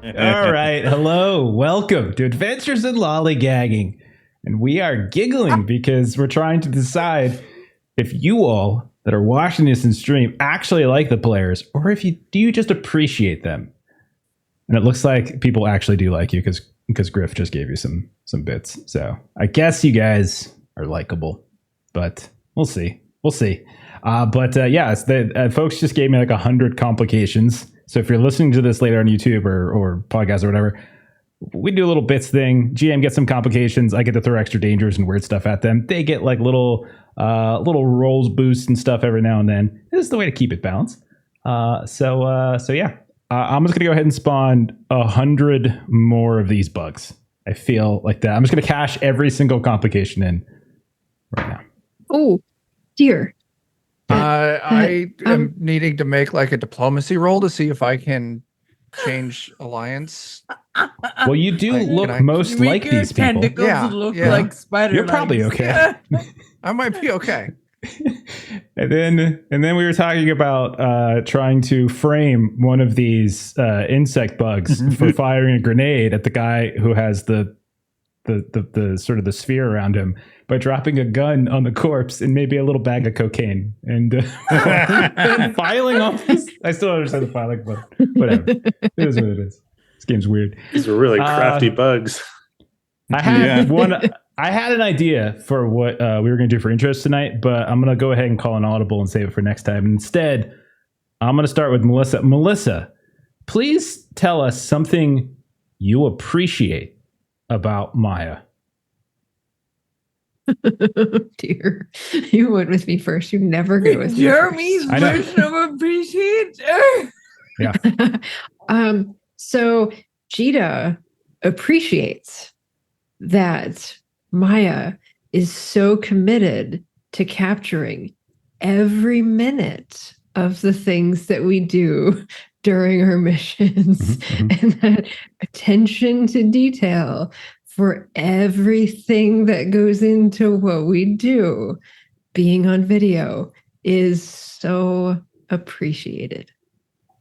All right. Hello. Welcome to Adventures in Lollygagging. And we are giggling because we're trying to decide if you all that are watching this in stream actually like the players, or if you do you just appreciate them. And it looks like people actually do like you because Griff just gave you some bits. So I guess you guys are likable, but we'll see. We'll see. Folks just gave me like 100 complications. So if you're listening to this later on YouTube or podcast or whatever, we do a little bits thing. GM gets some complications. I get to throw extra dangers and weird stuff at them. They get like little rolls boosts and stuff every now and then. This is the way to keep it balanced. I'm just gonna go ahead and spawn 100 more of these bugs. I feel like that. I'm just gonna cash every single complication in right now. Oh, dear. I am needing to make like a diplomacy roll to see if I can change alliance. Well, you do look most like these people. Tentacles look like spider. You're probably okay. I might be okay. And then we were talking about trying to frame one of these insect bugs for firing a grenade at the guy who has the sort of the sphere around him by dropping a gun on the corpse and maybe a little bag of cocaine and filing off this. I still don't understand the filing, but whatever. It is what it is. This game's weird. These are really crafty bugs. I had an idea for what we were going to do for intros tonight, but I'm going to go ahead and call an audible and save it for next time. Instead, I'm going to start with Melissa. Melissa, please tell us something you appreciate about Maya. Dear, you went with me first. You never go with me. Jeremy's version of appreciate. Yeah. So Jita appreciates that Maya is so committed to capturing every minute of the things that we do during our missions, and that attention to detail for everything that goes into what we do being on video is so appreciated.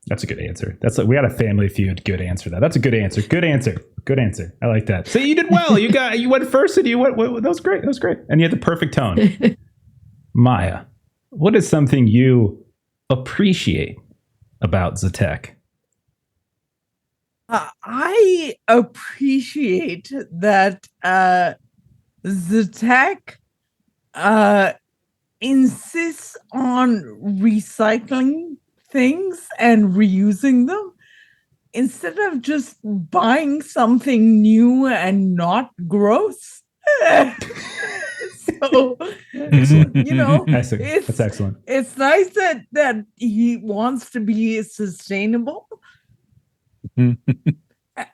That's a good answer. We had a Family Feud. Good answer. That's a good answer. Good answer. Good answer. I like that. So you did well. You went first, and that was great. That was great. And you had the perfect tone. Maya, what is something you appreciate about Zatek? I appreciate that Zatek insists on recycling things and reusing them instead of just buying something new and not gross. So, that's excellent. It's nice that he wants to be sustainable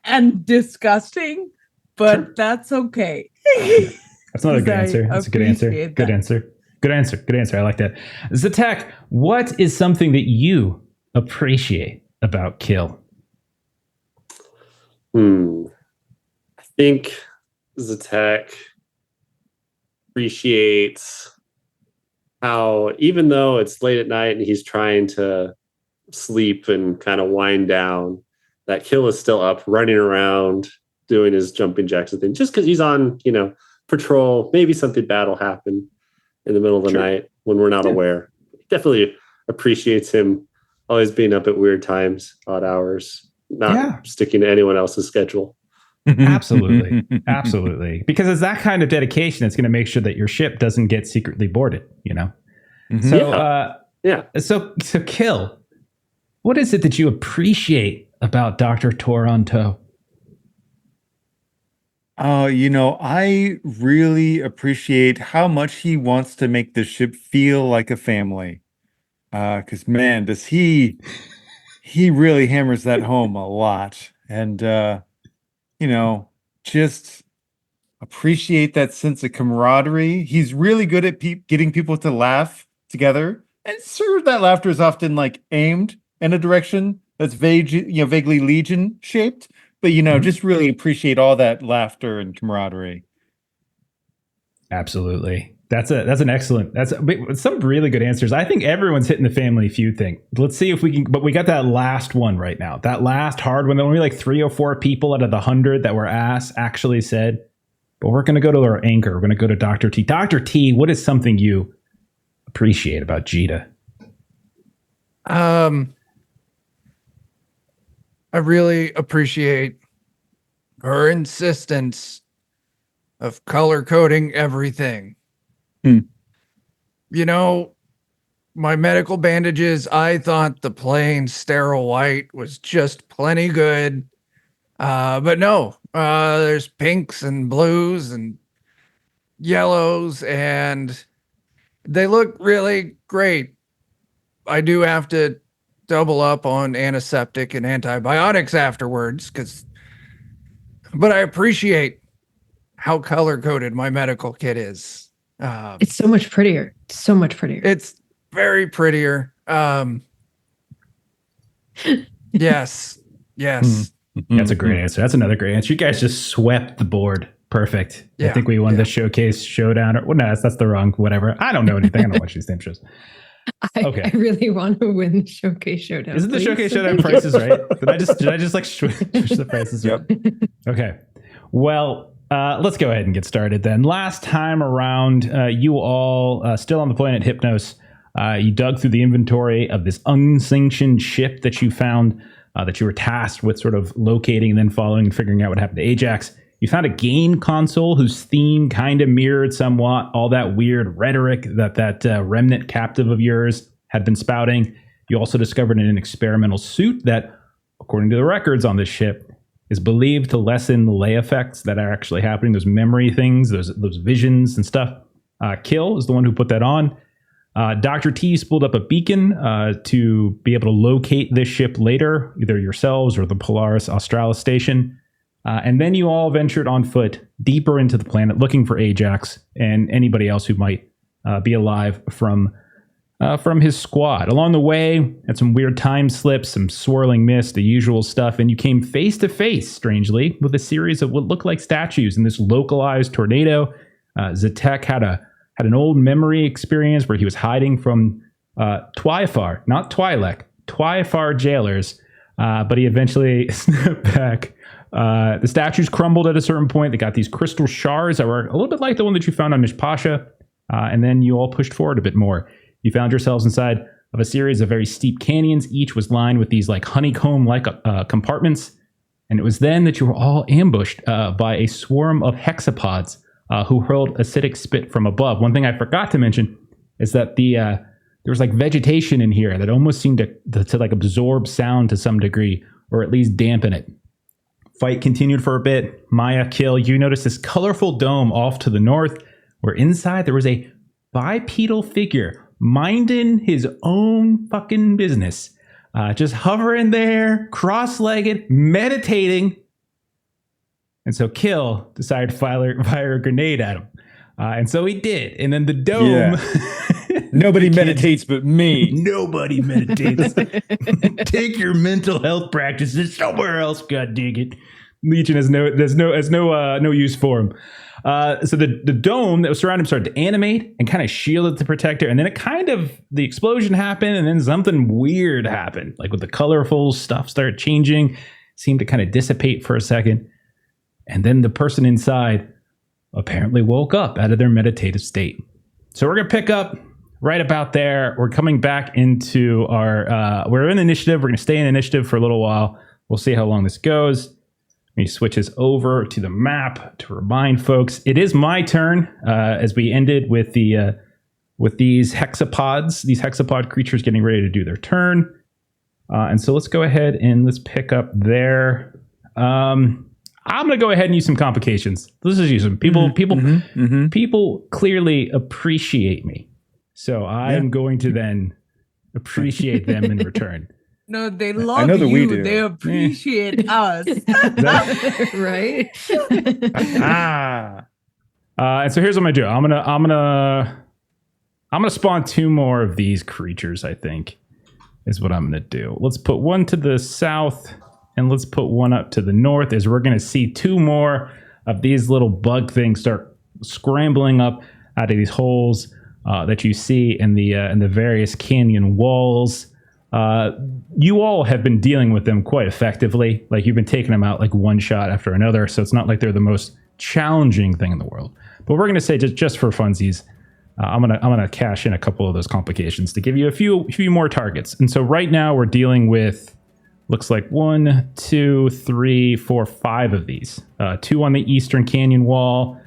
and disgusting, but that's okay. That's not a good answer. That's a good answer. Good answer. Good answer. Good answer. I like that. Zatek, what is something that you appreciate about Kill? I think Zatek appreciates how, even though it's late at night and he's trying to sleep and kind of wind down, that Kill is still up, running around, doing his jumping jacks and things, just because he's on, patrol. Maybe something bad will happen in the middle of the night when we're not aware. Definitely appreciates him always being up at weird times, odd hours, not sticking to anyone else's schedule. Absolutely. Absolutely. Because it's that kind of dedication that's going to make sure that your ship doesn't get secretly boarded, So Kill, what is it that you appreciate about Dr. Toronto? I really appreciate how much he wants to make the ship feel like a family. Because man, does he really hammers that home a lot. And just appreciate that sense of camaraderie. He's really good at getting people to laugh together. And sure, that laughter is often like aimed in a direction that's vaguely Legion shaped. But, just really appreciate all that laughter and camaraderie. Absolutely. That's an excellent. That's some really good answers. I think everyone's hitting the Family Feud thing. Let's see if we can. But we got that last one right now. That last hard one. That only like 3 or 4 people out of the 100 that were asked actually said. But we're going to go to our anchor. We're going to go to Dr. T. Dr. T, what is something you appreciate about Jita? I really appreciate her insistence of color coding everything. Hmm. You know, my medical bandages, I thought the plain sterile white was just plenty good. But no, there's pinks and blues and yellows, and they look really great. I do have to double up on antiseptic and antibiotics afterwards, but I appreciate how color coded my medical kit is. It's so much prettier. So much prettier. It's very prettier. Yes. That's a great answer. That's another great answer. You guys just swept the board. Perfect. Yeah, I think we won the showcase showdown. Or well, no, that's the wrong whatever. I don't know anything. I don't watch these damn shows. Okay. I really want to win the showcase showdown. Isn't the please. showcase showdown prices right? Did I just like switch the prices? Yep. Okay. Well, let's go ahead and get started then. Last time around, you all still on the planet Hypnos. You dug through the inventory of this unsanctioned ship that you found, that you were tasked with sort of locating and then following and figuring out what happened to Ajax. You found a game console whose theme kind of mirrored somewhat all that weird rhetoric that remnant captive of yours had been spouting. You also discovered an experimental suit that, according to the records on this ship, is believed to lessen the lay effects that are actually happening, those memory things, those visions and stuff. Kill is the one who put that on. Dr. T spooled up a beacon to be able to locate this ship later, either yourselves or the Polaris Australis station. And then you all ventured on foot deeper into the planet looking for Ajax and anybody else who might be alive from his squad. Along the way, had some weird time slips, some swirling mist, the usual stuff, and you came face to face, strangely, with a series of what looked like statues in this localized tornado. Zatek had an old memory experience where he was hiding from Twyfar, not Twi'lek, Twyfar jailers, but he eventually snapped back. The statues crumbled at a certain point. They got these crystal shards that were a little bit like the one that you found on Mishpasha, and then you all pushed forward a bit more. You found yourselves inside of a series of very steep canyons. Each was lined with these like honeycomb-like compartments, and it was then that you were all ambushed by a swarm of hexapods who hurled acidic spit from above. One thing I forgot to mention is that there was like vegetation in here that almost seemed to like absorb sound to some degree, or at least dampen it. Fight continued for a bit. Maya, Kill, you noticed this colorful dome off to the north, where inside there was a bipedal figure minding his own fucking business. Just hovering there, cross-legged, meditating. And so Kill decided to fire a grenade at him. And so he did. And then the dome... Yeah. Nobody meditates but me. Nobody meditates. Take your mental health practices somewhere else, god dang it. Legion has no use for him. So the dome that was surrounding him started to animate and kind of shielded the protector. And then the explosion happened, and then something weird happened. Like with the colorful stuff started changing, seemed to kind of dissipate for a second. And then the person inside apparently woke up out of their meditative state. So we're going to pick up right about there. We're coming back into we're in initiative. We're going to stay in initiative for a little while. We'll see how long this goes. Let me switch us over to the map to remind folks. It is my turn as we ended with these hexapods, these hexapod creatures getting ready to do their turn. And so let's go ahead and let's pick up there. I'm going to go ahead and use some complications. Let's just use them. People clearly appreciate me. So I'm going to then appreciate them in return. No, they love you. They appreciate us. Right? And so here's what I'm gonna do. I'm gonna spawn 2 more of these creatures, I think, is what I'm gonna do. Let's put one to the south and let's put one up to the north, as we're gonna see 2 more of these little bug things start scrambling up out of these holes that you see in the various canyon walls. You all have been dealing with them quite effectively. Like you've been taking them out like one shot after another. So it's not like they're the most challenging thing in the world. But we're gonna say just for funsies, I'm gonna cash in a couple of those complications to give you a few more targets. And so right now we're dealing with looks like 1, 2, 3, 4, 5 of these. 2 on the eastern canyon wall.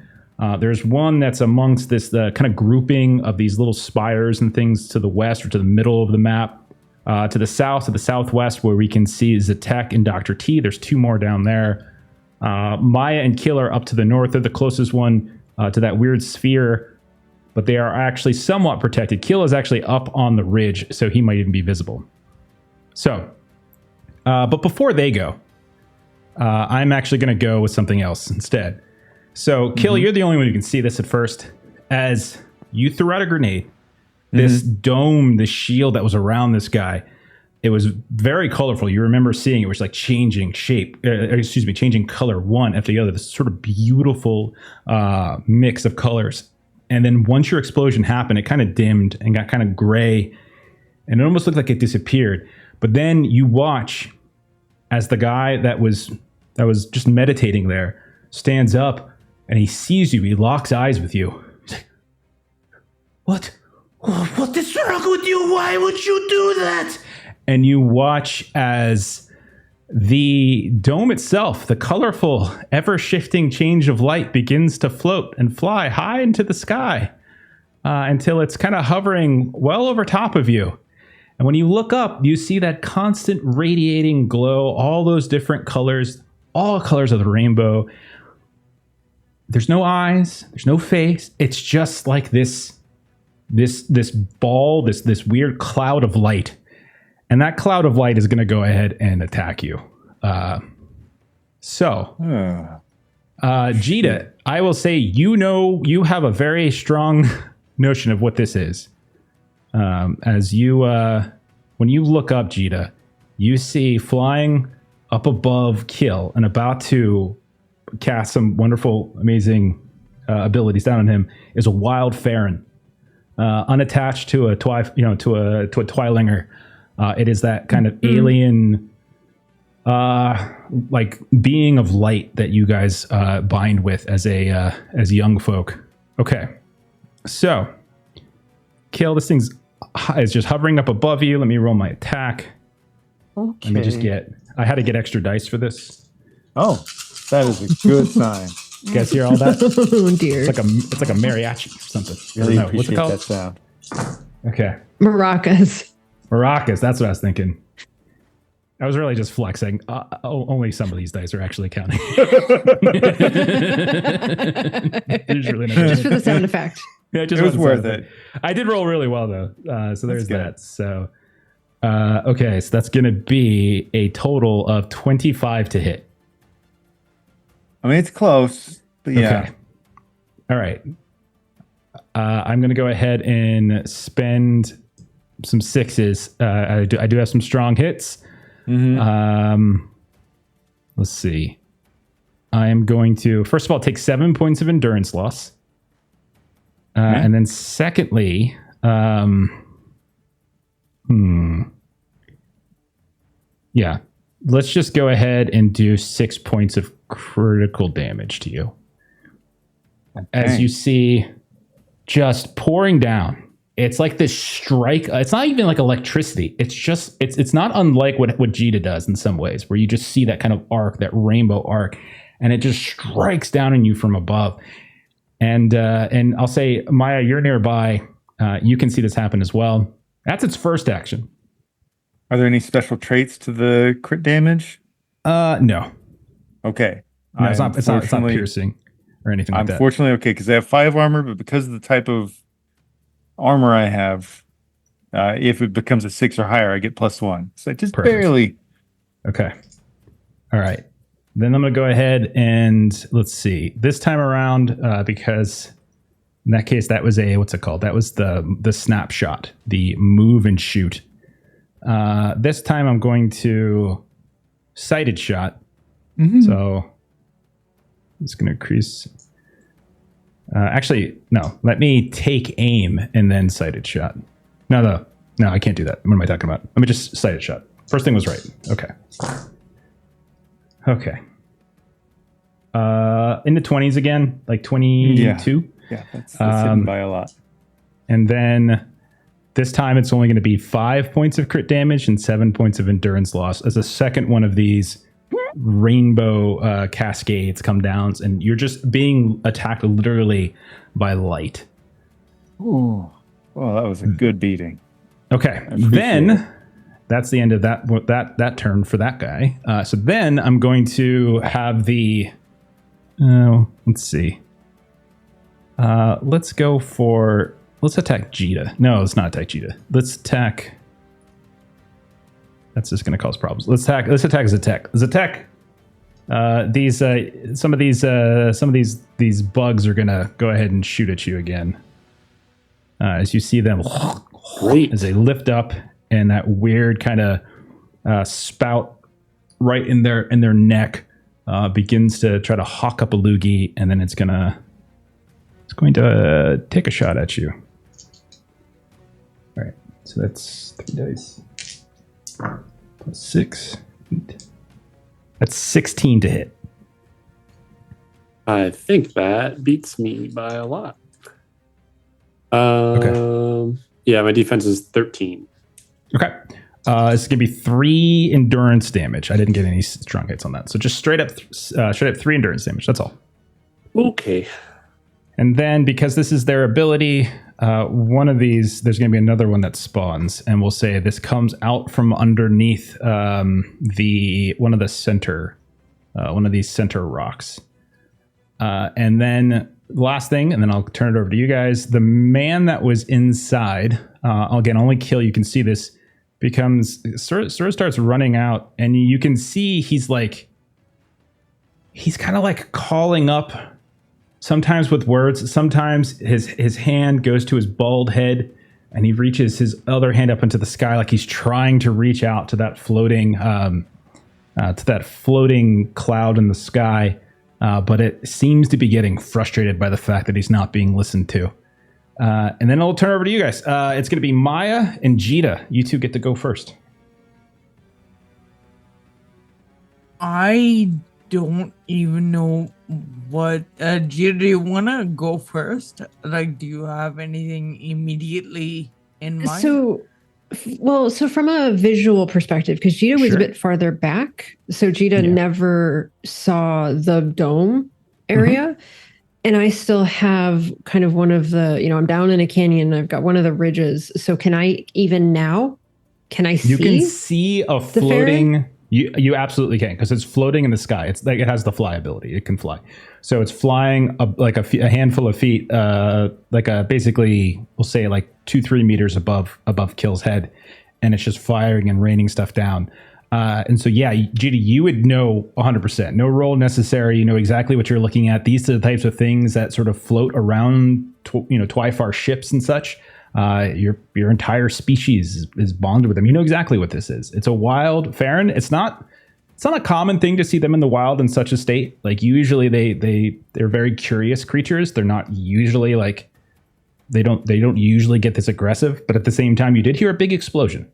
There's one that's amongst this kind of grouping of these little spires and things to the west or to the middle of the map. To the south, to the southwest, where we can see Zatek and Dr. T. There's 2 more down there. Maya and Kill are up to the north. They're the closest one to that weird sphere, but they are actually somewhat protected. Kill is actually up on the ridge, so he might even be visible. So, but before they go, I'm actually going to go with something else instead. So, Kill, you're the only one who can see this at first. As you threw out a grenade, this dome, the shield that was around this guy, it was very colorful. You remember seeing it was like changing shape, changing color one after the other. This sort of beautiful mix of colors. And then once your explosion happened, it kind of dimmed and got kind of gray, and it almost looked like it disappeared. But then you watch as the guy that was just meditating there stands up and he sees you. He locks eyes with you. He's like, "What? What is wrong with you? Why would you do that?" And you watch as the dome itself, the colorful, ever-shifting change of light, begins to float and fly high into the sky until it's kind of hovering well over top of you. And when you look up, you see that constant radiating glow, all those different colors, all colors of the rainbow. There's no eyes, there's no face. It's just like this ball, this weird cloud of light. And that cloud of light is going to go ahead and attack you. Jita, I will say, you have a very strong notion of what this is. As you, when you look up, Jita, you see flying up above Kill and about to cast some wonderful, amazing abilities down on him is a wild Farron. Unattached to a Twilinger. It is that kind of alien like being of light that you guys bind with as young folk. Okay. So Kill, this thing's is just hovering up above you. Let me roll my attack. Okay. Let me just I had to get extra dice for this. Oh, that is a good sign. You guys hear all that? Oh dear. It's like a mariachi or something. Really No, what's it appreciate called? that sound. Okay. Maracas. Maracas, that's what I was thinking. I was really just flexing. Only some of these dice are actually counting. There's really no Just for the sound effect. Yeah, It was worth it. I did roll really well though. So there's good. that. So okay, so that's gonna be a total of 25 to hit. I mean, it's close, but yeah. Okay. All right. I'm gonna go ahead and spend some sixes. I do have some strong hits. Let's see. I am going to first of all take 7 points of endurance loss. And then secondly, yeah, let's just go ahead and do 6 points of critical damage to you. As you see, just pouring down. It's like this strike. It's not even like electricity. It's just, it's not unlike what Jita does in some ways, where you just see that kind of arc, that rainbow arc, and it just strikes down on you from above. And I'll say, Maya, you're nearby. You can see this happen as well. That's its first action. Are there any special traits to the crit damage? No. Okay. No, it's not piercing or anything like that. Unfortunately, okay, because I have 5 armor, but because of the type of armor I have, if it becomes a 6 or higher, I get +1. So just Perfect. barely. Okay. All right. Then I'm going to go ahead and let's see. This time around, because in that case, that was what's it called? That was the snapshot, the move and shoot. This time I'm going to sighted shot. So it's going to increase. Actually, no. Let me take aim and then sighted shot. No, I can't do that. What am I talking about? Let me just sighted shot. First thing was right. Okay. In the 20s again, like 22. Yeah, that's hidden by a lot. And then this time it's only going to be 5 points of crit damage and 7 points of endurance loss as a second one of these rainbow cascades come down, and you're just being attacked literally by light. Ooh. Well, that was a good beating. Okay, then that's the end of that turn for that guy. So then I'm going to have the let's see. Let's attack Jita. No, let's not attack Jita. Let's attack. That's just going to cause problems. Let's attack Zatek. Zatek. Some of these bugs are going to go ahead and shoot at you again. As you see them, as they lift up, and that weird kind of spout right in their neck begins to try to hawk up a loogie, and then it's going to take a shot at you. All right, so that's 3 dice. Plus 6. 8. That's 16 to hit. I think that beats me by a lot. Okay. Yeah, my defense is 13. Okay. It's going to be 3 endurance damage. I didn't get any strong hits on that. So just straight up 3 endurance damage. That's all. Okay. And then because this is their ability, one of these, there's going to be another one that spawns, and we'll say this comes out from underneath one of these center rocks. And then last thing, and then I'll turn it over to you guys. The man that was inside, again, only kill. You can see this sort of starts running out, and you can see he's kind of like calling up. Sometimes with words, sometimes his hand goes to his bald head, and he reaches his other hand up into the sky like he's trying to reach out to that floating cloud in the sky, but it seems to be getting frustrated by the fact that he's not being listened to. And then I'll turn over to you guys. It's going to be Maya and Jita. You two get to go first. I don't even know what. Jira, do you want to go first? Like, do you have anything immediately in mind? So from a visual perspective, because Jita was a bit farther back, so Jita never saw the dome area. And I still have kind of one of the, I'm down in a canyon and I've got one of the ridges. So can I see? You can see a floating. You absolutely can, because it's floating in the sky. It's like it has the fly ability. It can fly. So it's flying like a handful of feet, basically, we'll say like 2-3 meters above Kill's head. And it's just firing and raining stuff down. And so, Judy, you would know 100%. No roll necessary. You know exactly what you're looking at. These are the types of things that sort of float around, Twyfar ships and such. Your entire species is bonded with them. You know exactly what this is. It's a wild Farron. It's not a common thing to see them in the wild in such a state. Like usually they're very curious creatures. They're not usually like they don't usually get this aggressive. But at the same time, you did hear a big explosion.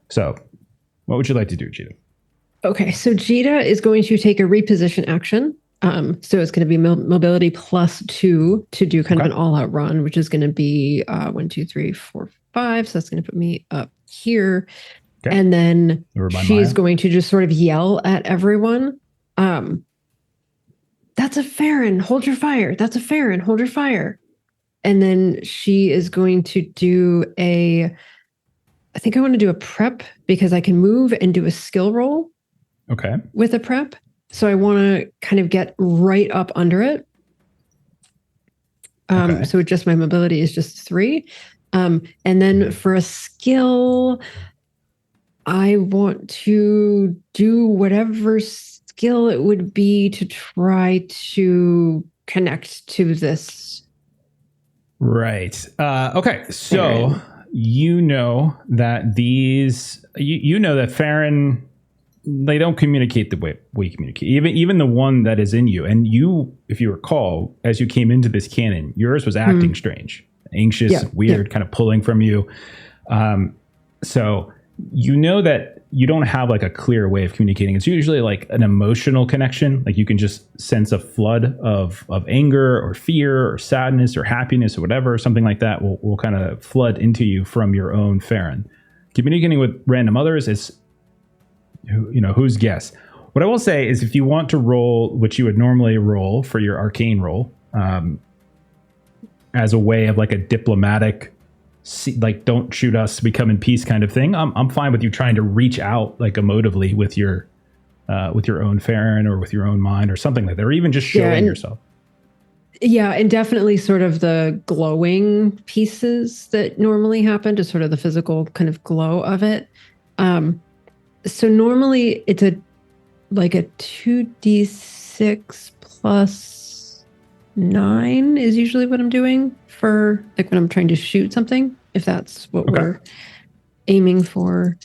So. What would you like to do, Jita? Okay, so Jita is going to take a reposition action. So it's going to be mobility +2 to do kind of an all-out run, which is going to be 1, 2, 3, 4, 5. So that's going to put me up here. Okay. And then she's going to just sort of yell at everyone. That's a Farron, hold your fire. That's a Farron, hold your fire. And then she is going to do I think I want to do a prep because I can move and do a skill roll. Okay. With a prep. So I want to kind of get right up under it. So just my mobility is just 3. And then for a skill, I want to do whatever skill it would be to try to connect to this. Right. Okay. So you know that that Farron they don't communicate the way we communicate. Even the one that is in you, and you, if you recall, as you came into this canon, yours was acting strange, anxious, weird, kind of pulling from you. So you know that you don't have like a clear way of communicating. It's usually like an emotional connection. Like you can just sense a flood of anger or fear or sadness or happiness or whatever, something like that will kind of flood into you from your own Farron. Communicating with random others is, whose guess. What I will say is if you want to roll, which you would normally roll for your arcane roll, as a way of like a diplomatic, like don't shoot us, we come in peace kind of thing. I'm fine with you trying to reach out like emotively with your own Farron or with your own mind or something like that, or even just showing yourself. Yeah, and definitely sort of the glowing pieces that normally happen to sort of the physical kind of glow of it. So normally it's a 2d6 plus 9 is usually what I'm doing for like when I'm trying to shoot something, if that's what we're aiming for.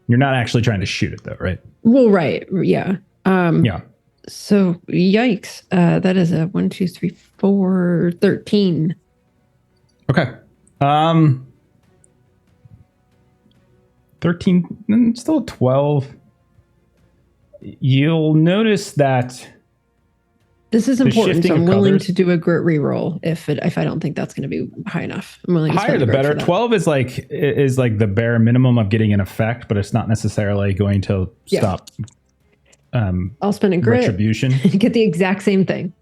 You're not actually trying to shoot it though, right? Well, right. Yeah. Yeah. So yikes. That is a 1, 2, 3, 4, 13. Okay. 13, still 12. You'll notice that this is important, so shifting I'm of willing colors- to do a grit reroll if I don't think that's going to be high enough. I'm willing to higher spend the a grit better. for that. 12 is like the bare minimum of getting an effect, but it's not necessarily going to stop I'll spend a grit retribution. and get the exact same thing.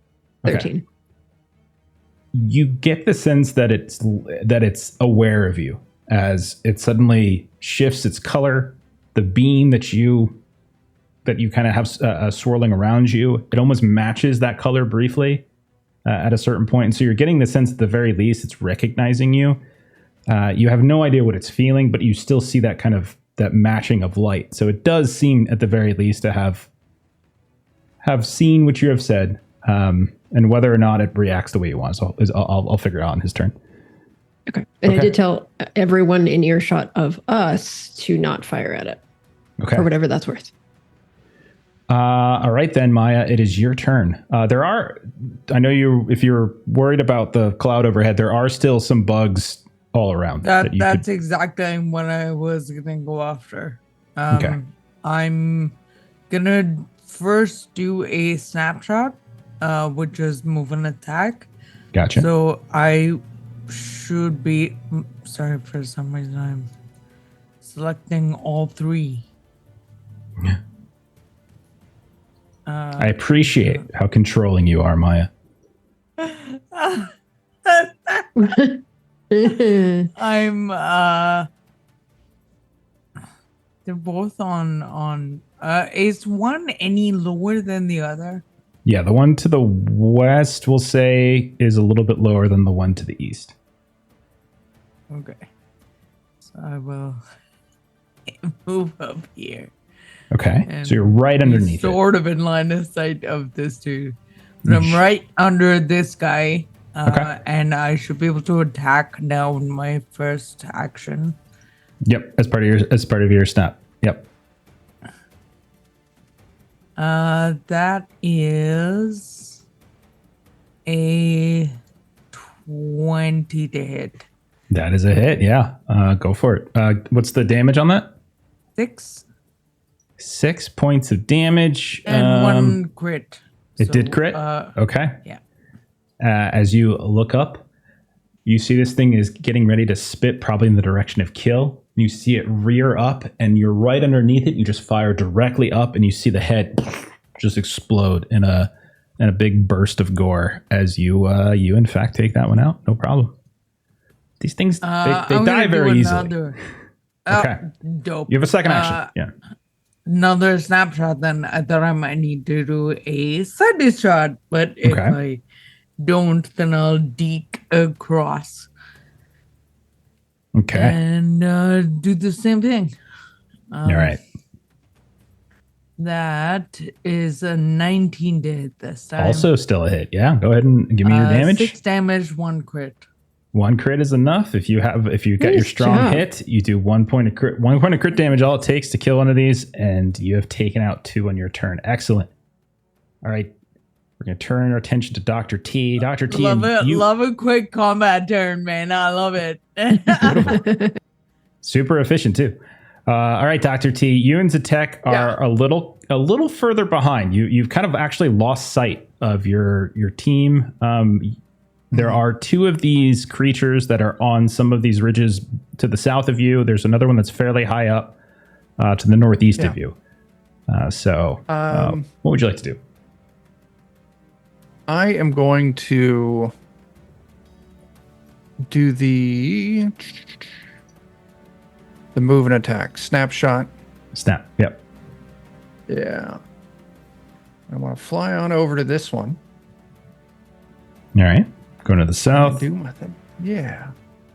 13. Okay. You get the sense that it's aware of you as it suddenly shifts its color. The beam that you kind of have swirling around you, it almost matches that color briefly at a certain point. And so you're getting the sense at the very least it's recognizing you. You have no idea what it's feeling, but you still see that kind of that matching of light. So it does seem at the very least to have seen what you have said, and whether or not it reacts the way you want. So I'll figure it out on his turn. Okay. And I did tell everyone in earshot of us to not fire at it. Okay. For whatever that's worth. All right then, Maya, it is your turn. I know if you're worried about the cloud overhead, there are still some bugs all around. That's exactly what I was gonna go after. Okay. I'm gonna first do a snapshot, which is move and attack. Gotcha. So I should be. Sorry, for some reason I'm selecting all three. Yeah. I appreciate how controlling you are, Maya. I'm they're both on is one any lower than the other? Yeah, the one to the west, we'll say, is a little bit lower than the one to the east. Okay. So I will move up here. Okay. And So you're right underneath it. sort of in line of sight of this dude. But I'm right under this guy. Okay. And I should be able to attack now in my first action. Yep, as part of your snap. Yep. That is a 20 to hit. That is a hit, yeah. Go for it. What's the damage on that? 6 6 points of damage. and 1 crit. It did crit? Okay. Yeah. As you look up, you see this thing is getting ready to spit probably in the direction of kill. You see it rear up, and you're right underneath it. You just fire directly up, and you see the head just explode in a big burst of gore as you in fact take that one out. No problem. These things they die very easily. Okay. Dope. You have a second action. Yeah. Another snapshot. Then I thought I might need to do a side shot, but if I don't, then I'll deke across. Okay. And do the same thing. All right. That is a 19 to hit this time. Also still a hit. Yeah. Go ahead and give me your damage. 6 damage, 1 crit. 1 crit is enough. If you got your Nice strong job. hit, you do 1 point of crit, 1 point of crit damage. All it takes to kill one of these, and you have taken out 2 on your turn. Excellent. All right, we're gonna turn our attention to Dr. T. Dr. T, Love it. you, Love a quick combat turn, man. I love it. super efficient too. All right, Dr. T, you and Zatek are a little further behind. You've kind of actually lost sight of your team. There are 2 of these creatures that are on some of these ridges to the south of you. There's another one that's fairly high up to the northeast of you. What would you like to do? I am going to do the move and attack. Snapshot. Snap. Yep. Yeah. I want to fly on over to this one. All right. Going to the south. Do my thing. Yeah.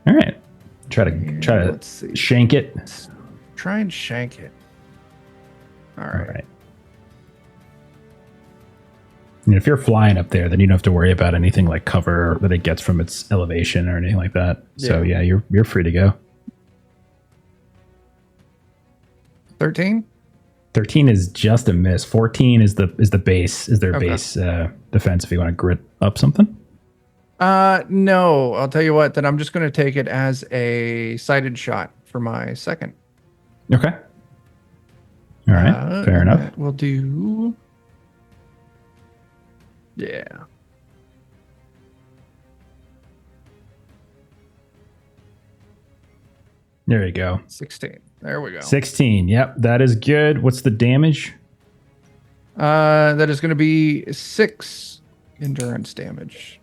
All right. Try Let's to see. shank it. Try and shank it. All All right. right. And if you're flying up there, then you don't have to worry about anything like cover that it gets from its elevation or anything like that. So yeah, you're free to go. 13? 13 is just a miss. 14 is their base Okay. base defense if you want to grit up something. No. I'll tell you what. Then I'm just going to take it as a sighted shot for my second. Okay. All right. Fair enough. We'll do. Yeah. There you go. 16. There we go. 16. Yep, that is good. What's the damage? That is going to be 6 endurance damage.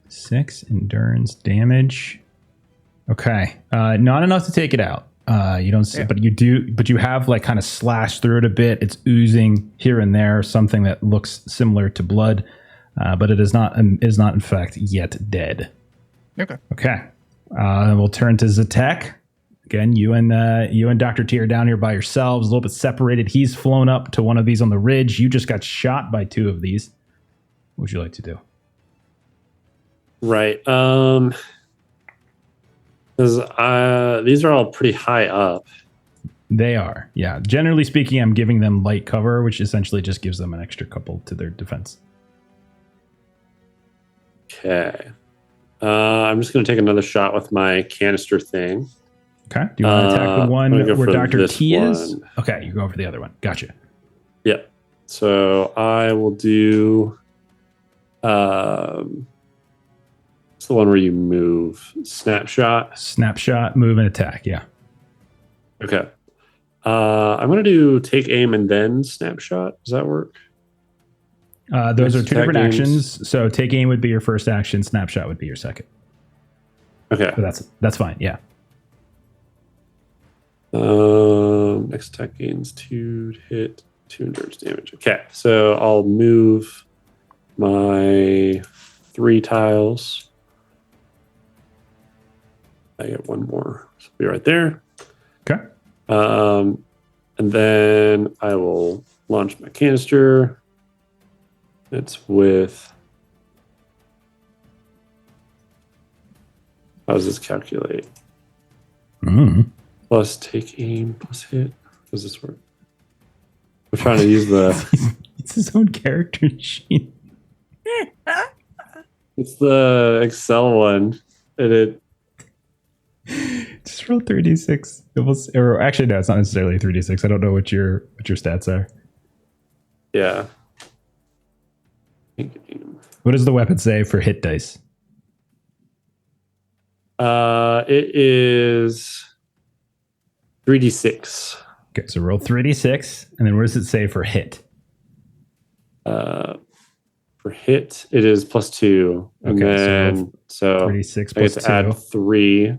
6 endurance damage. Okay. Not enough to take it out. You don't see, but you have like kind of slashed through it a bit. It's oozing here and there, something that looks similar to blood, but it is not in fact yet dead. Okay. We'll turn to Zatek. Again, you and Dr. T are down here by yourselves, a little bit separated. He's flown up to one of these on the ridge. You just got shot by 2 of these. What would you like to do? Right. Because these are all pretty high up. They are. Yeah. Generally speaking, I'm giving them light cover, which essentially just gives them an extra couple to their defense. Okay. I'm just going to take another shot with my canister thing. Okay. Do you want to attack the one go where for Dr. this T is? one. Okay, you're going for the other one. Gotcha. Yeah. So I will do. It's the one where you move. Snapshot. Snapshot, move, and attack. Yeah. Okay. I'm going to do take aim and then snapshot. Does that work? Those are 2 different attack aims. actions. So take aim would be your first action. Snapshot would be your second. Okay. So that's fine. Yeah. Next attack gains 2 to hit, 2 endurance damage. Okay, so I'll move my 3 tiles. I get 1 more. So I'll be right there. Okay. And then I will launch my canister. It's with. How does this calculate? Plus take aim, plus hit. How does this work? I'm trying to use the. It's his own character sheet. It's the Excel one. And it. Just roll 3d6. Or actually, no, it's not necessarily 3d6. I don't know what your stats are. Yeah. Take aim. What does the weapon say for hit dice? It is 3d6. Okay, so roll 3d6, and then what does it say for hit? For hit, it is +2, and Okay, then so 3d6 I get plus to 2. add 3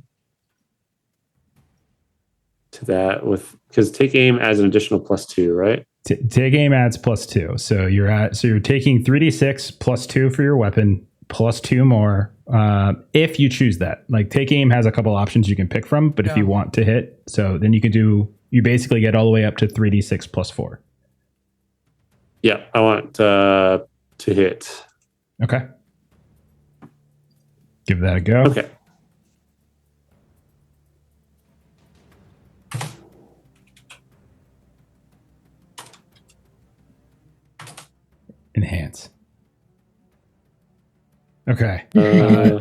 to that because take aim adds an additional +2, right? Take aim adds +2, so you're taking 3d6 plus 2 for your weapon, plus 2 more. If you choose that, like take aim has a couple options you can pick from, but if you want to hit, so then you basically get all the way up to 3d6 plus 4. Yeah, I want to hit. Okay. Give that a go. Okay. Okay. Uh,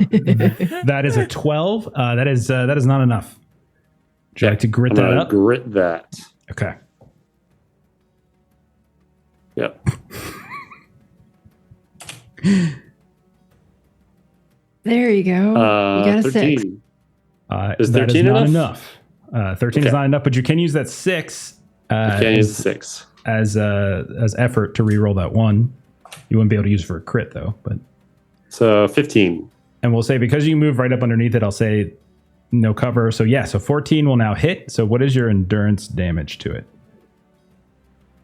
That is a 12. That is not enough. Would you like to grit I'm that gonna up? grit that. Okay. Yep. There you go. You got a 6. 13. Is that 13 not enough? 13 is Okay. not enough, but you can use that 6 I can't use the 6. as effort to reroll that 1. You wouldn't be able to use it for a crit though, but So 15. and we'll say because you move right up underneath it, I'll say no cover. So yeah, so 14 will now hit. So what is your endurance damage to it?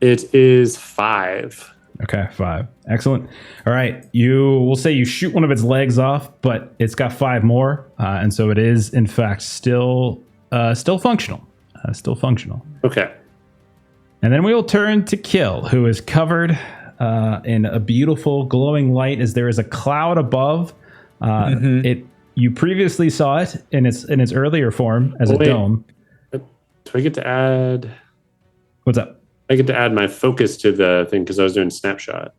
It is 5. Okay, 5. Excellent. All right, we'll say you shoot one of its legs off, but it's got 5 more, and so it is in fact still functional. Still functional. Okay. And then we will turn to Kill, who is covered in a beautiful glowing light as there is a cloud above. You previously saw it in its earlier form as a wait. dome. Do I get to add? What's up? I get to add my focus to the thing because I was doing snapshot.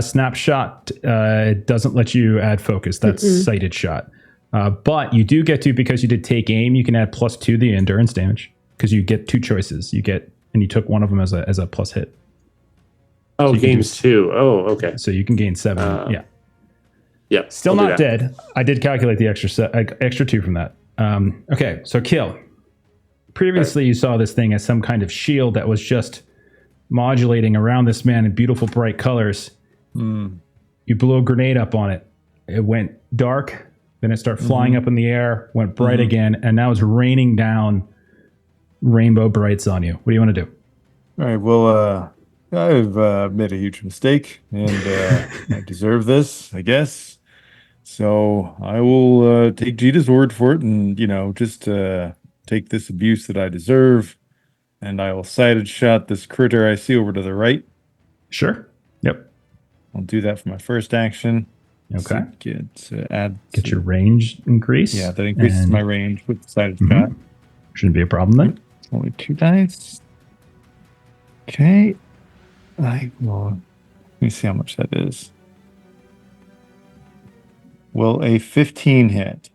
Snapshot it doesn't let you add focus. That's sighted shot. But you do get to, because you did take aim, you can add +2 the endurance damage because you get 2 choices. You took one of them as a plus hit. Oh, So you can games 2. Oh, okay. So you can gain 7. Yeah. Yep. Still I'll do not that. dead. I did calculate the extra 2 from that. Okay, so Kill. Previously, you saw this thing as some kind of shield that was just modulating around this man in beautiful bright colors. You blew a grenade up on it. It went dark, then it started flying up in the air, went bright again, and now it's raining down rainbow brights on you. What do you want to do? All right. Well, I've made a huge mistake, and I deserve this, I guess. So I will take Jita's word for it, and just take this abuse that I deserve, and I will sighted shot this critter I see over to the right. Sure. Yep. I'll do that for my first action. Okay. So Get your range increase. Yeah, that increases and my range with the sighted shot. Shouldn't be a problem then. Only 2 dice. Okay. Let me see how much that is. Will a 15 hit?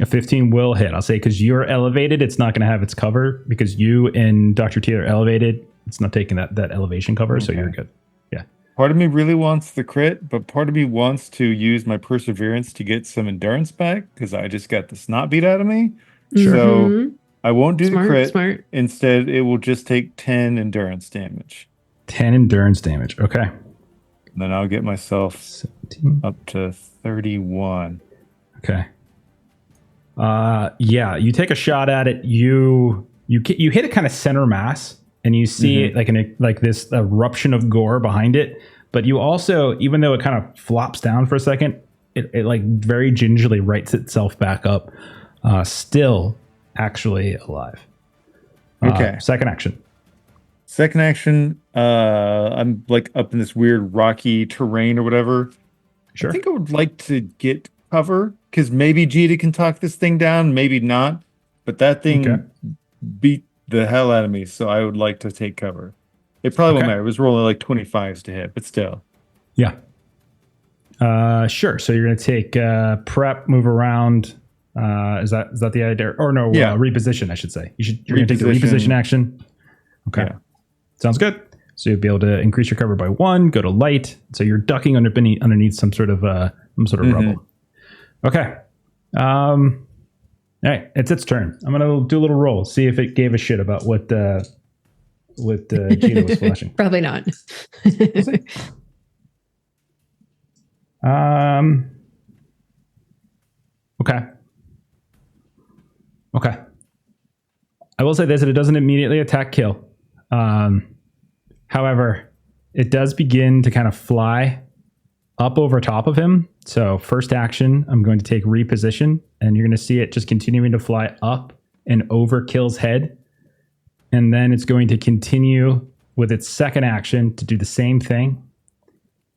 A 15 will hit. I'll say because you're elevated, it's not going to have its cover because you and Dr. T are elevated. It's not taking that elevation cover, so you're good. Yeah. Part of me really wants the crit, but part of me wants to use my perseverance to get some endurance back because I just got the snot beat out of me. So I won't do the crit. Smart. Instead, it will just take 10 endurance damage. 10 endurance damage. Okay. And then I'll get myself 17. up to 31. Okay. Yeah, you take a shot at it. You hit it kind of center mass, and you see it like this eruption of gore behind it. But you also, even though it kind of flops down for a second, it like very gingerly rights itself back up, still actually alive. Okay. Second action. Second action, I'm like up in this weird rocky terrain or whatever. Sure. I think I would like to get cover because maybe Jita can talk this thing down, maybe not. But that thing beat the hell out of me, so I would like to take cover. It probably won't matter. It was rolling like 25s to hit, but still. Yeah. Sure. So you're going to take prep, move around. Is that the idea? Or no, reposition, I should say. You're going to take the reposition action. Okay. Yeah. Sounds good. So you'll be able to increase your cover by 1, go to light. So you're ducking underneath some sort of rubble. Okay. All right. It's its turn. I'm going to do a little roll, see if it gave a shit about what Gina was flashing. Probably not. Okay. I will say this, that it doesn't immediately attack Kill. However, it does begin to kind of fly up over top of him. So first action, I'm going to take reposition, and you're going to see it just continuing to fly up and over Kill's head. And then it's going to continue with its second action to do the same thing.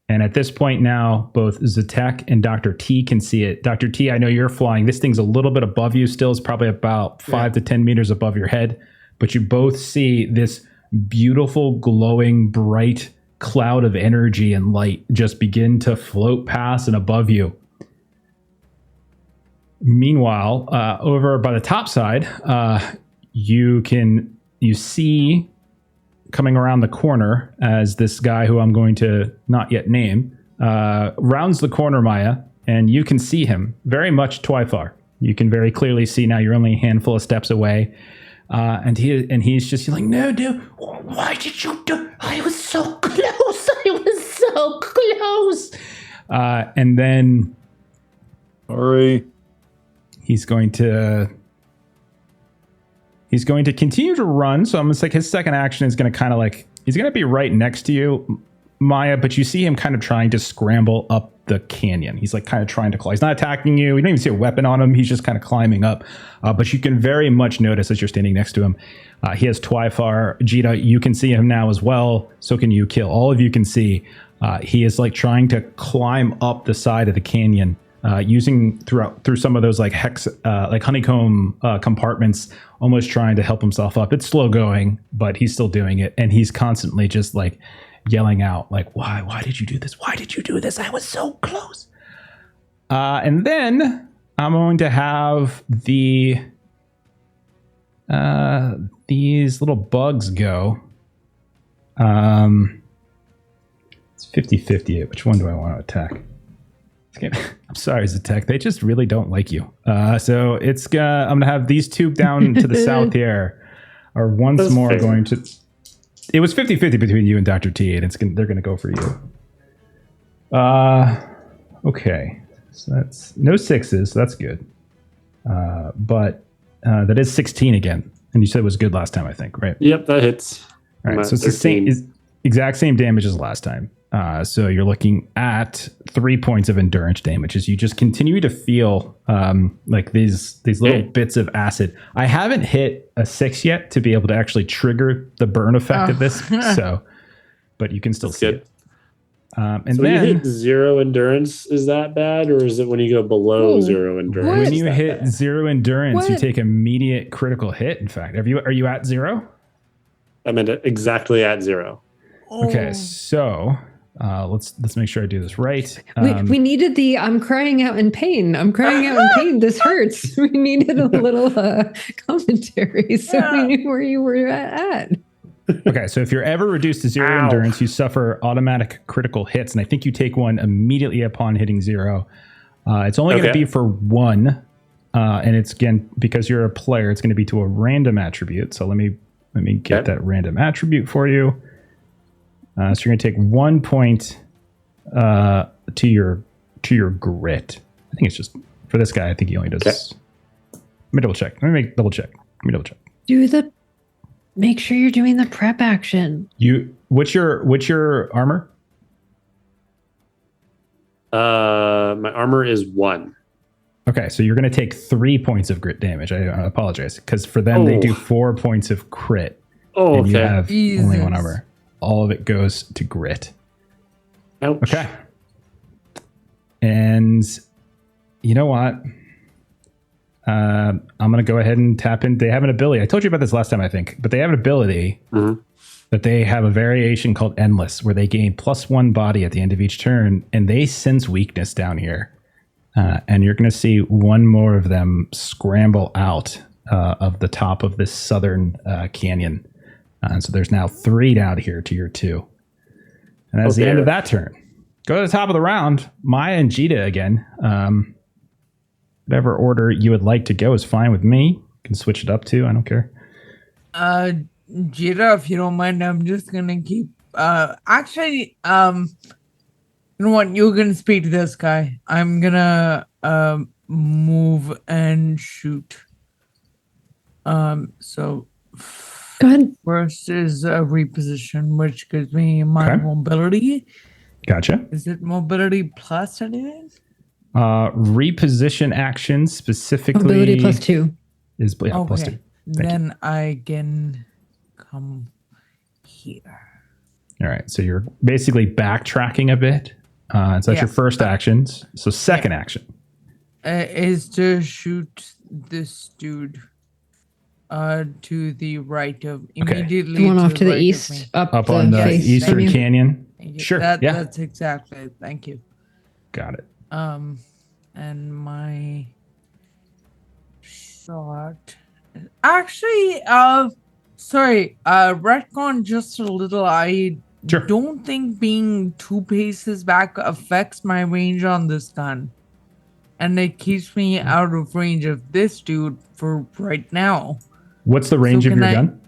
And at this point now, both Zatek and Dr. T can see it. Dr. T, I know you're flying. This thing's a little bit above you still. It's probably about 5 to 10 meters above your head. But you both see this beautiful, glowing, bright cloud of energy and light just begin to float past and above you Meanwhile, over by the top side, you see coming around the corner as this guy who I'm going to not yet name rounds the corner, Maya, and you can see him very much Twyfar. You can very clearly see now you're only a handful of steps away. And he's just like, no, why did you do? I was so close. And then, Sorry. he's going to continue to run. So almost like his second action is going to kind of like he's going to be right next to you, Maya. But you see him kind of trying to scramble up the canyon. He's like kind of trying to claw. He's not attacking you. You don't even see a weapon on him. He's just kind of climbing up. But you can very much notice as you're standing next to him, he has Twyfar. Jita, you can see him now as well. So can you, Kill. All of you can see he is like trying to climb up the side of the canyon, using through some of those like honeycomb compartments, almost trying to help himself up. It's slow going, but he's still doing it, and he's constantly just like yelling out like, why did you do this? Why did you do this? I was so close. And then I'm going to have these little bugs go. It's 50-50. Which one do I want to attack? I'm sorry, Zatek. They just really don't like you. So it's I'm going to have these two down to the south here are once That's more fair. going to... It was 50-50 between you and Dr. T, and they're going to go for you. Okay. So that's no sixes, so that's good. But that is 16 again. And you said it was good last time, I think, right? Yep, that hits. All I'm right, at so it's the same, 13. exact same damage as last time. So you're looking at 3 points of endurance damage as you just continue to feel like these little bits of acid. I haven't hit a 6 yet to be able to actually trigger the burn effect of this. So, but you can still That's see good. it. And So when you then hit 0 endurance, is that bad, or is it when you go below Whoa, 0 endurance? what? when is you that hit bad? 0 endurance, you What? take immediate critical hit. In fact, are you at 0? I meant it exactly at 0. Okay, so let's make sure I do this right. We needed the I'm crying out in pain. I'm crying out in pain. This hurts. We needed a little commentary so we knew where you were at. Okay, so if you're ever reduced to 0 Ow. endurance, you suffer automatic critical hits, and I think you take one immediately upon hitting 0. It's only going to Okay. be for 1, and it's again because you're a player. It's going to be to a random attribute. So let me get Okay. that random attribute for you. So you're going to take 1 point to your grit. I think it's just for this guy. I think he only does. Okay. Let me double check. Double check. Make sure you're doing the prep action. What's your armor? My armor is 1. Okay, so you're going to take 3 points of grit damage. I apologize because for them they do 4 points of crit, Oh, and you okay. have only one Jesus. armor. All of it goes to grit. Ouch. Okay, and you know what? I'm going to go ahead and tap in. They have an ability. I told you about this last time, I think, but they have an ability Mhm. that they have a variation called Endless, where they gain +1 body at the end of each turn, and they sense weakness down here. And you're going to see one more of them scramble out of the top of this southern canyon. So there's now 3 down here to your 2. And that's the end of that turn. Go to the top of the round. Maya and Jita again. Whatever order you would like to go is fine with me. You can switch it up too. I don't care. Jira, if you don't mind, I'm just gonna keep actually you know what, you can speak to this guy. I'm gonna move and shoot. So Go ahead. first is a reposition, which gives me my Okay. mobility. Gotcha. Is it mobility plus anything? Reposition action specifically Mobility +2. is plus 2. Then I can come here. All right. So you're basically backtracking a bit. So that's your first actions. So second action. Is to shoot this dude to the right of immediately. The one off to the right of me. east, up on the face from eastern you. canyon. Thank you. Sure, That, yeah. That's exactly. Thank you. Got it. And my thought. Actually, sorry, retcon just a little. I Sure. don't think being 2 paces back affects my range on this gun. And it keeps me out of range of this dude for right now. What's the range of can your I- gun?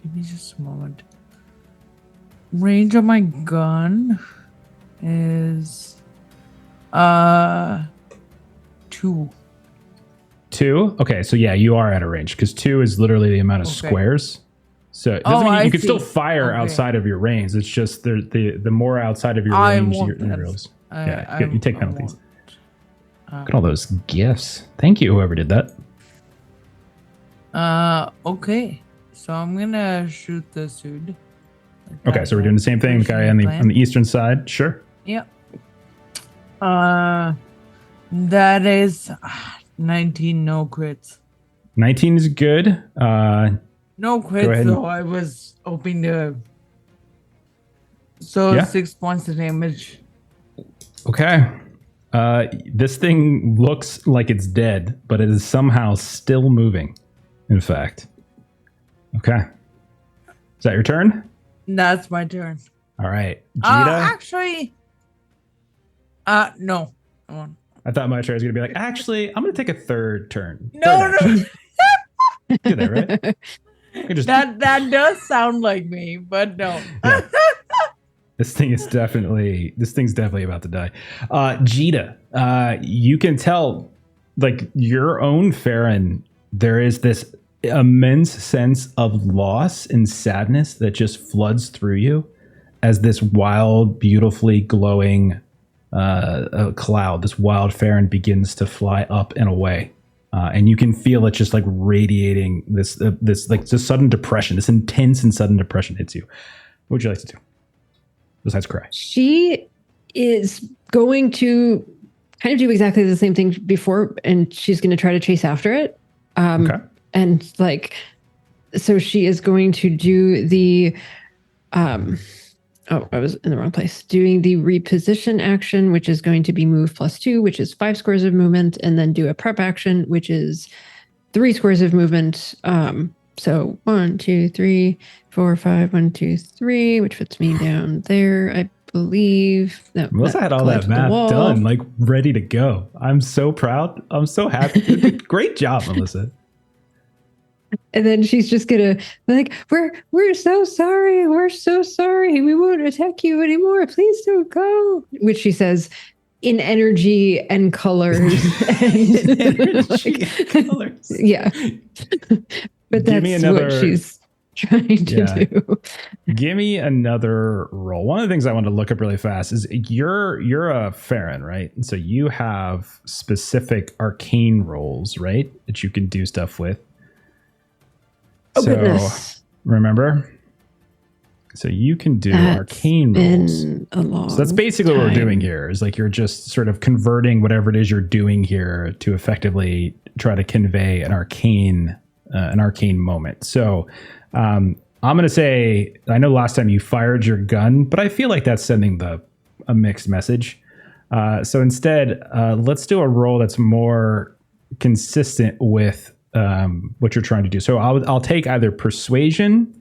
Give me just a moment. Range of my gun is 2. 2? Okay, so yeah, you are out of range because 2 is literally the amount of Okay. squares. So it doesn't mean I you can still see. fire Okay. outside of your range. It's just the more outside of your I range, won't your then. rolls. I- Yeah, you take I penalties. won't. Look at all those gifts. Thank you, whoever did that. Okay. So I'm gonna shoot this dude. Okay, so we're doing the same thing, guy on the eastern side. Sure. Yep. That is 19 no crits. 19 is good. No Go crits ahead. though. I was hoping to. So Yeah. 6 points of damage. Okay. This thing looks like it's dead, but it is somehow still moving. In fact. Okay. Is that your turn? That's my turn. All right. Jita. Actually. No. I thought my turn was going to be like, actually, I'm going to take a third turn. No, Third no. action. Do that, right? You can just, That does sound like me, but no. Yeah. This thing's definitely about to die. Jita, you can tell, like, your own Farron, there is this immense sense of loss and sadness that just floods through you as this wild, beautifully glowing cloud, this wild Farron begins to fly up and away. And you can feel it just like radiating this like this sudden depression, this intense and sudden depression hits you. What would you like to do? Besides cry. She is going to kind of do exactly the same thing before, and she's going to try to chase after it. Okay. And like, so she is going to do the, oh, I was in the wrong place. Doing the reposition action, which is going to be move +2, which is 5 squares of movement, and then do a prep action, which is 3 squares of movement. So 1, 2, 3, 4, 5, 1, 2, 3, which puts me down there, I believe. That, Melissa had all that collides with the math wall. done, like ready to go. I'm so proud. I'm so happy. Great job, Melissa. And then she's just gonna like, we're so sorry. We're so sorry. We won't attack you anymore. Please don't go. Which she says in energy and colors. Energy and colors. Yeah. But Give me that's another- what she's trying to Yeah. do. Give me another roll. One of the things I wanted to look up really fast is you're a Farron, right? And so you have specific arcane rolls, right? That you can do stuff with. Oh, So goodness. remember? So you can do That's arcane rolls. been a long So that's basically what we're time. doing here is like you're just sort of converting whatever it is you're doing here to effectively try to convey an arcane moment. So I'm going to say, I know last time you fired your gun, but I feel like that's sending a mixed message. So instead, let's do a roll that's more consistent with what you're trying to do. So I'll take either persuasion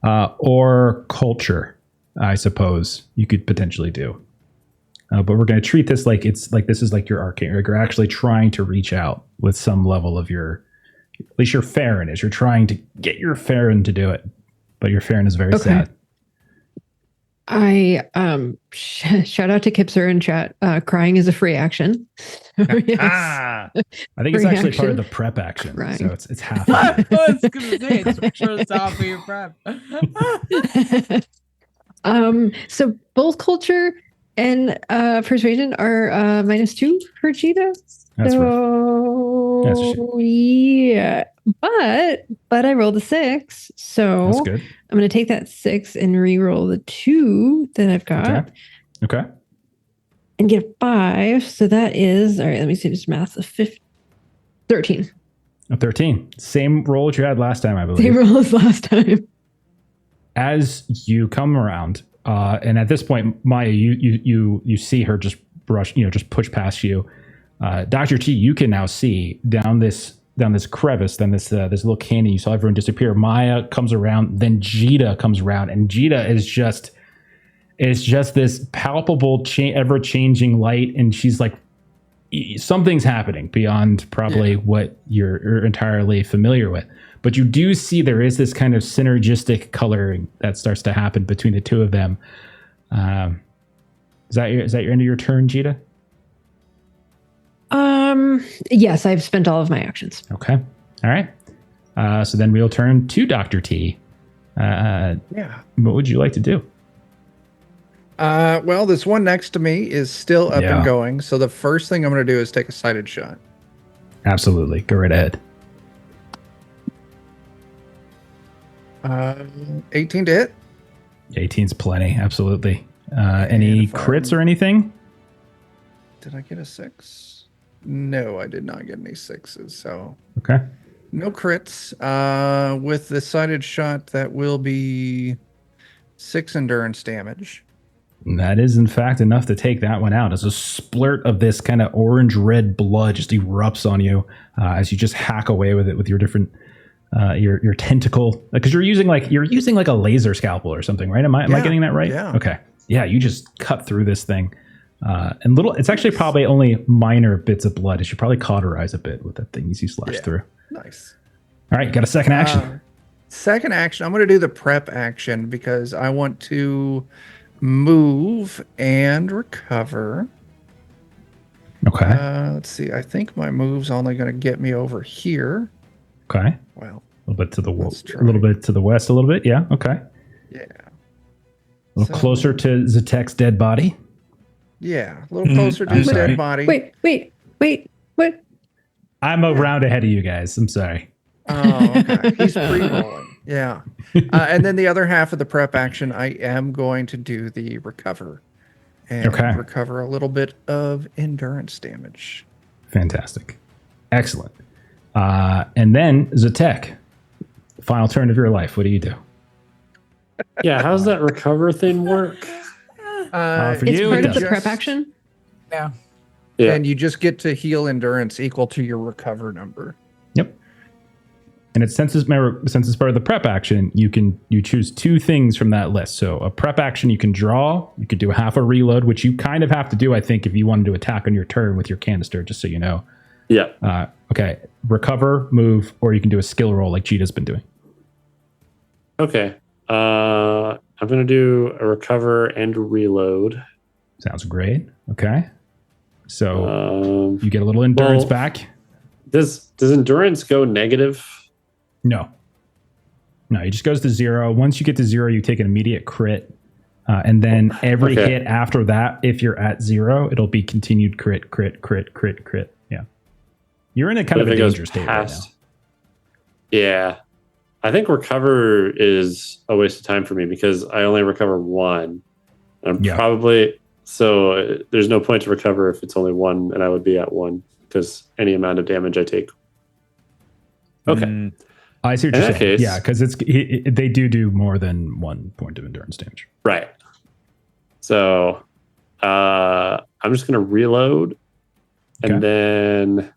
or culture, I suppose you could potentially do. But we're going to treat this like it's like this is like your arcane. Like you're actually trying to reach out with some level of your, at least your Farron is. You're trying to get your Farron to do it, but your Farron is very Okay. sad. I shout out to Kipser in chat. Crying is a free action. Yes. I think it's Free actually part of action. the prep action. Crying. So it's half. I of it. was gonna say it's just off of your prep. So both culture and persuasion are -2 for Cheetah. That's rough. That's a So yeah, but I rolled a 6, so That's good. I'm going to take that 6 and re-roll the 2 that I've got Okay. and get a 5. So that is all right. Let me see this math. 13. A 13. Same roll that you had last time, I believe. Same roll as last time. As you come around, and at this point, Maya, you see her just brush, just push past you. Dr. T, you can now see down this crevice, then this little canyon. You saw everyone disappear. Maya comes around, then Jita comes around, and Jita is just this palpable, ever changing light, and she's like, something's happening beyond probably what you're entirely familiar with. But you do see there is this kind of synergistic coloring that starts to happen between the two of them. Is that your end of your turn, Jita? Yes, I've spent all of my actions. Okay. All right. So then we'll turn to Dr. T. What would you like to do? Well, this one next to me is still up and going. So the first thing I'm going to do is take a sighted shot. Absolutely. Go right ahead. 18 to hit. 18's plenty. Absolutely. Any crits or anything? Did I get a 6? No, I did not get any 6s. So okay. No crits. With the sighted shot, that will be 6 endurance damage. That is, in fact, enough to take that one out. As a splurt of this kind of orange-red blood just erupts on you as you just hack away with it with your different your tentacle, because you're using like a laser scalpel or something, right? Am I getting that right? Yeah. Okay. Yeah, you just cut through this thing, and it's actually probably only minor bits of blood. As you probably cauterize a bit with that thing as you slash through. Nice. All right, got a second action. Second action, I'm going to do the prep action because I want to move and recover. Okay. Let's see. I think my move's only going to get me over here. Okay. Well, a little bit to the west, a little bit. Yeah. Okay. Yeah. A little closer to Zatek's dead body. Yeah, a little closer to his dead body. Wait. What? I'm a round ahead of you guys. I'm sorry. Oh, okay. He's pre-rolling. Yeah. And then the other half of the prep action, I am going to do the recover and recover a little bit of endurance damage. Fantastic. Excellent. And then Zatek, final turn of your life. What do you do? Yeah, how's that recover thing work? For it's you, part it of the does. prep action. Yeah. And you just get to heal endurance equal to your recover number. Yep. And since it's part of the prep action, you choose 2 things from that list. So a prep action you can draw, you could do half a reload, which you kind of have to do, I think, if you wanted to attack on your turn with your canister, just so you know. Yeah. Okay. Recover, move, or you can do a skill roll like Cheetah's been doing. Okay. I'm going to do a recover and reload. Sounds great. Okay. So you get a little endurance back. Does endurance go negative? No, it just goes to 0. Once you get to 0, you take an immediate crit. And then every hit after that, if you're at 0, it'll be continued crit. Yeah. You're in a kind of a dangerous state right now. Yeah. I think recover is a waste of time for me because I only recover 1. I'm probably... So there's no point to recover if it's only 1, and I would be at 1 because any amount of damage I take. Okay. I see what you're saying. Yeah, because they do more than 1 point of endurance damage. Right. So I'm just going to reload, and then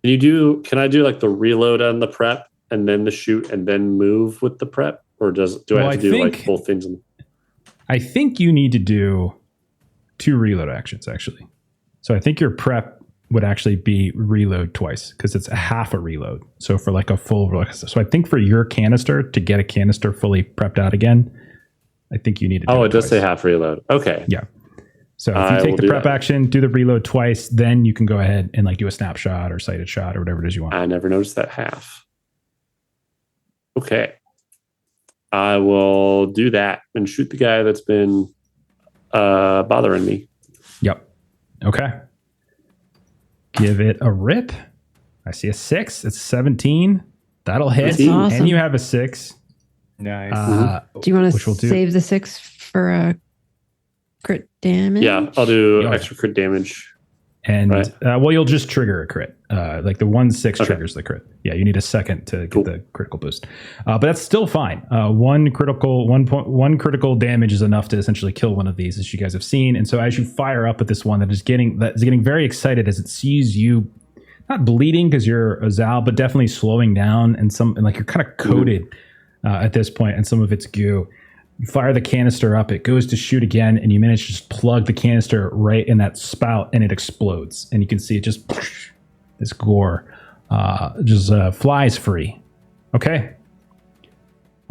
can I do like the reload on the prep and then the shoot and then move with the prep, or do I have to do like both things? I think you need to do 2 reload actions actually. So I think your prep would actually be reload twice because it's a half a reload. So for like a full, so I think for your canister to get a canister fully prepped out again, I think you need to do it does say half reload. Okay. Yeah. So if you take the prep action, do the reload twice, then you can go ahead and like do a snapshot or sighted shot or whatever it is you want. I never noticed that half. Okay. I will do that and shoot the guy that's been bothering me. Yep. Okay. Give it a rip. I see a 6. It's 17. That'll hit. Awesome. And you have a 6. Nice. Do you want to save the 6 for a crit damage? Yeah, I'll do extra crit damage. And Right. well, you'll just trigger a crit. Like the 1/6 Okay. triggers the crit. Yeah, you need a second to get Cool. the critical boost. But that's still fine. One critical damage is enough to essentially kill one of these, as you guys have seen. And so as you fire up at this one that is getting very excited as it sees you, not bleeding because you're a Zhou, but definitely slowing down and like you're kind of coated at this point in some of its goo. You fire the canister up, it goes to shoot again, and you manage to just plug the canister right in that spout, and it explodes. And you can see it just, this gore just flies free. Okay.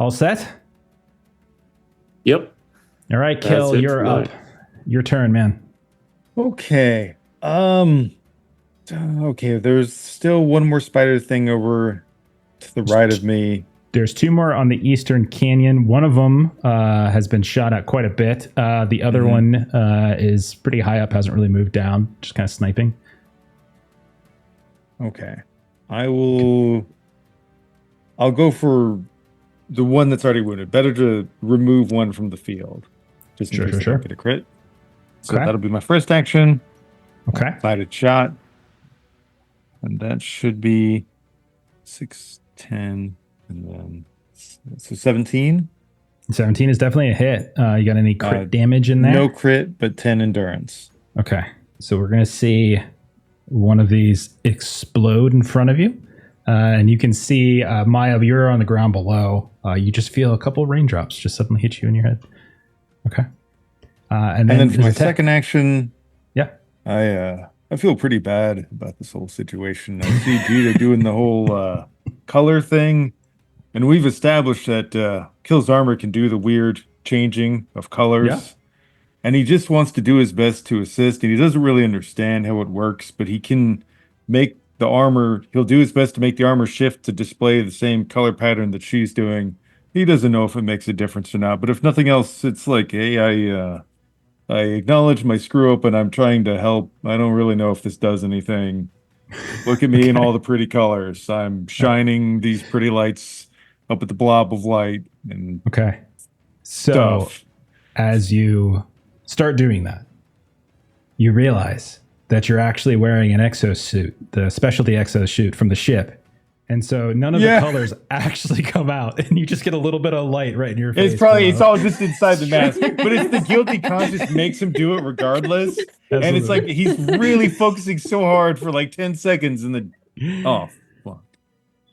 All set? Yep. All right, That's Kill, it you're for up. mine. Your turn, man. Okay. Okay, there's still one more spider thing over to the right of me. There's 2 more on the Eastern Canyon. One of them has been shot at quite a bit. The other one is pretty high up, hasn't really moved down, just kind of sniping. Okay. I'll go for the one that's already wounded. Better to remove one from the field. Just in Sure, case sure, I don't sure. get a crit. So Okay. that'll be my first action. Okay. Sighted shot. And that should be 6, 10, and then so 17. 17 is definitely a hit. You got any crit damage in there? No crit, but 10 endurance. Okay. So we're going to see one of these explode in front of you. And you can see, Maya, you're on the ground below. You just feel a couple raindrops just suddenly hit you in your head. Okay. And then For my Zatek. second action, Yeah. I feel pretty bad about this whole situation. I see Gita doing the whole color thing, and we've established that Kill's armor can do the weird changing of colors. Yeah. And he just wants to do his best to assist, and he doesn't really understand how it works, but he can make the armor, he'll do his best to make the armor shift to display the same color pattern that she's doing. He doesn't know if it makes a difference or not, but if nothing else, it's like, hey, I acknowledge my screw up and I'm trying to help. I don't really know if this does anything. Look at me in all the pretty colors. I'm shining these pretty lights up at the blob of light and Okay. So stuff. as you start doing that, you realize that you're actually wearing an exosuit, the specialty exosuit from the ship. And so none of the colors actually come out, and you just get a little bit of light right in your face. It's all just inside the mask, but it's the guilty conscience makes him do it regardless. Absolutely. And it's like he's really focusing so hard for like 10 seconds and then fuck.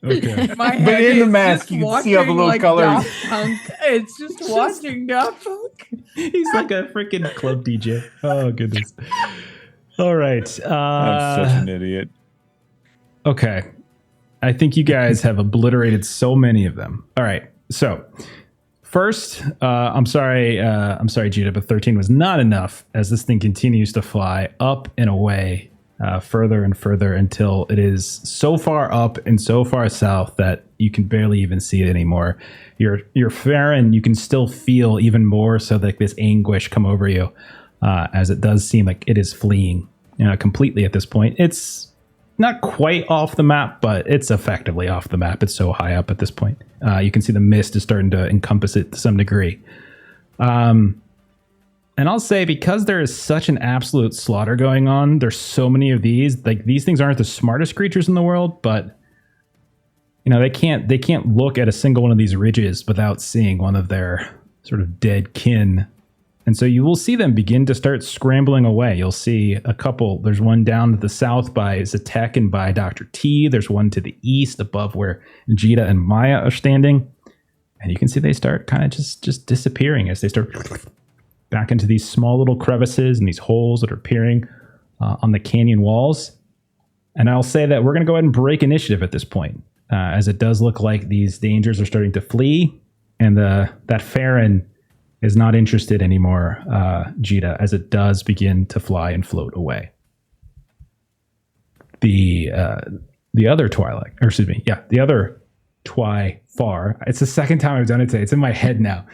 Okay. My But head in the is mask, just you can see all the watching, little like, colors. Daft Punk. It's just watching Daft Punk. He's like a freaking club DJ. Oh, goodness. All right. I'm such an idiot. Okay. I think you guys have obliterated so many of them. All right. So first, I'm sorry, Gita, but 13 was not enough as this thing continues to fly up and away further and further until it is so far up and so far south that you can barely even see it anymore. Your Farron, you can still feel even more so like this anguish come over you as it does seem like it is fleeing completely at this point. It's not quite off the map, but it's effectively off the map. It's so high up at this point. You can see the mist is starting to encompass it to some degree. And I'll say, because there is such an absolute slaughter going on, there's so many of these. Like, these things aren't the smartest creatures in the world, but they can't look at a single one of these ridges without seeing one of their sort of dead kin. And so you will see them begin to start scrambling away. You'll see a couple. There's one down to the south by Zatek and by Dr. T. There's one to the east above where Jita and Maya are standing. And you can see they start kind of just disappearing as they start back into these small little crevices and these holes that are appearing on the canyon walls. And I'll say that we're going to go ahead and break initiative at this point, as it does look like these dangers are starting to flee. And that Farron is not interested anymore, Jita, as it does begin to fly and float away. The other Twilight, or excuse me, yeah, the other Twi-Far. It's the second time I've done it today. It's in my head now.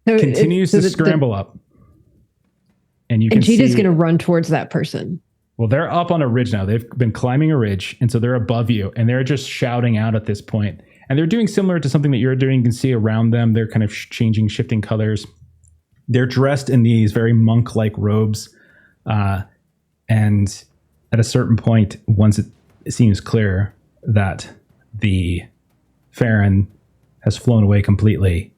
So Continues to scramble up, and you can see. And Cheetah's going to run towards that person. Well, they're up on a ridge now. They've been climbing a ridge, and so they're above you, and they're just shouting out at this point. And they're doing similar to something that you're doing. You can see around them, they're kind of shifting colors. They're dressed in these very monk-like robes. And at a certain point, once it seems clear that the Farron has flown away completely,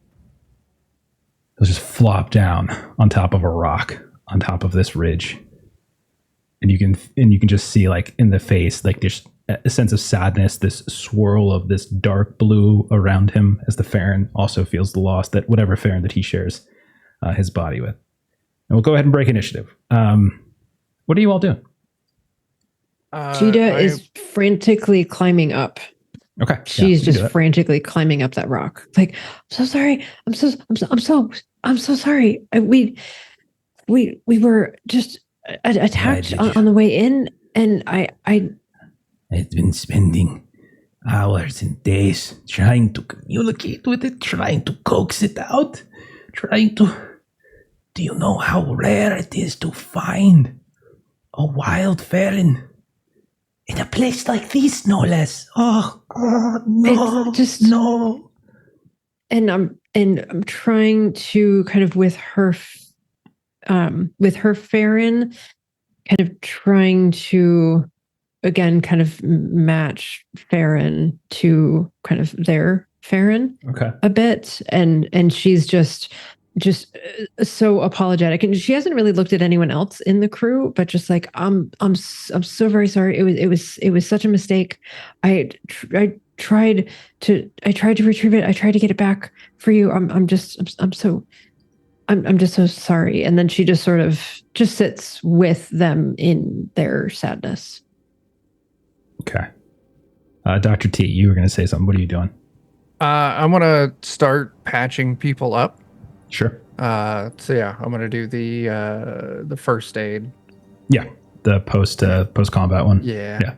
he'll just flop down on top of a rock on top of this ridge, and you can just see, like, in the face, like, just a sense of sadness, this swirl of this dark blue around him as the Farron also feels the loss that whatever Farron that he shares his body with. And we'll go ahead and break initiative. What are you all doing? Jita is frantically climbing up. Okay, She's just frantically climbing up that rock. Like, I'm so sorry. I'm so sorry. We were just attacked on the way in, and I've been spending hours and days trying to communicate with it, trying to coax it out, Do you know how rare it is to find a wild Farron? In a place like this, no less. Oh, no. It's just no. And I'm trying to kind of with her Farron, kind of trying to again kind of match Farron to kind of their Farron a bit, and she's just so apologetic, and she hasn't really looked at anyone else in the crew, but just like I'm so very sorry. It was such a mistake. I tried to retrieve it. I tried to get it back for you. I'm just so sorry. And then she just sort of just sits with them in their sadness. Okay. Dr. T, you were going to say something. What are you doing? I'm going to start patching people up. Sure. So yeah, I'm going to do the first aid. Yeah. The post combat one. Yeah. Yeah.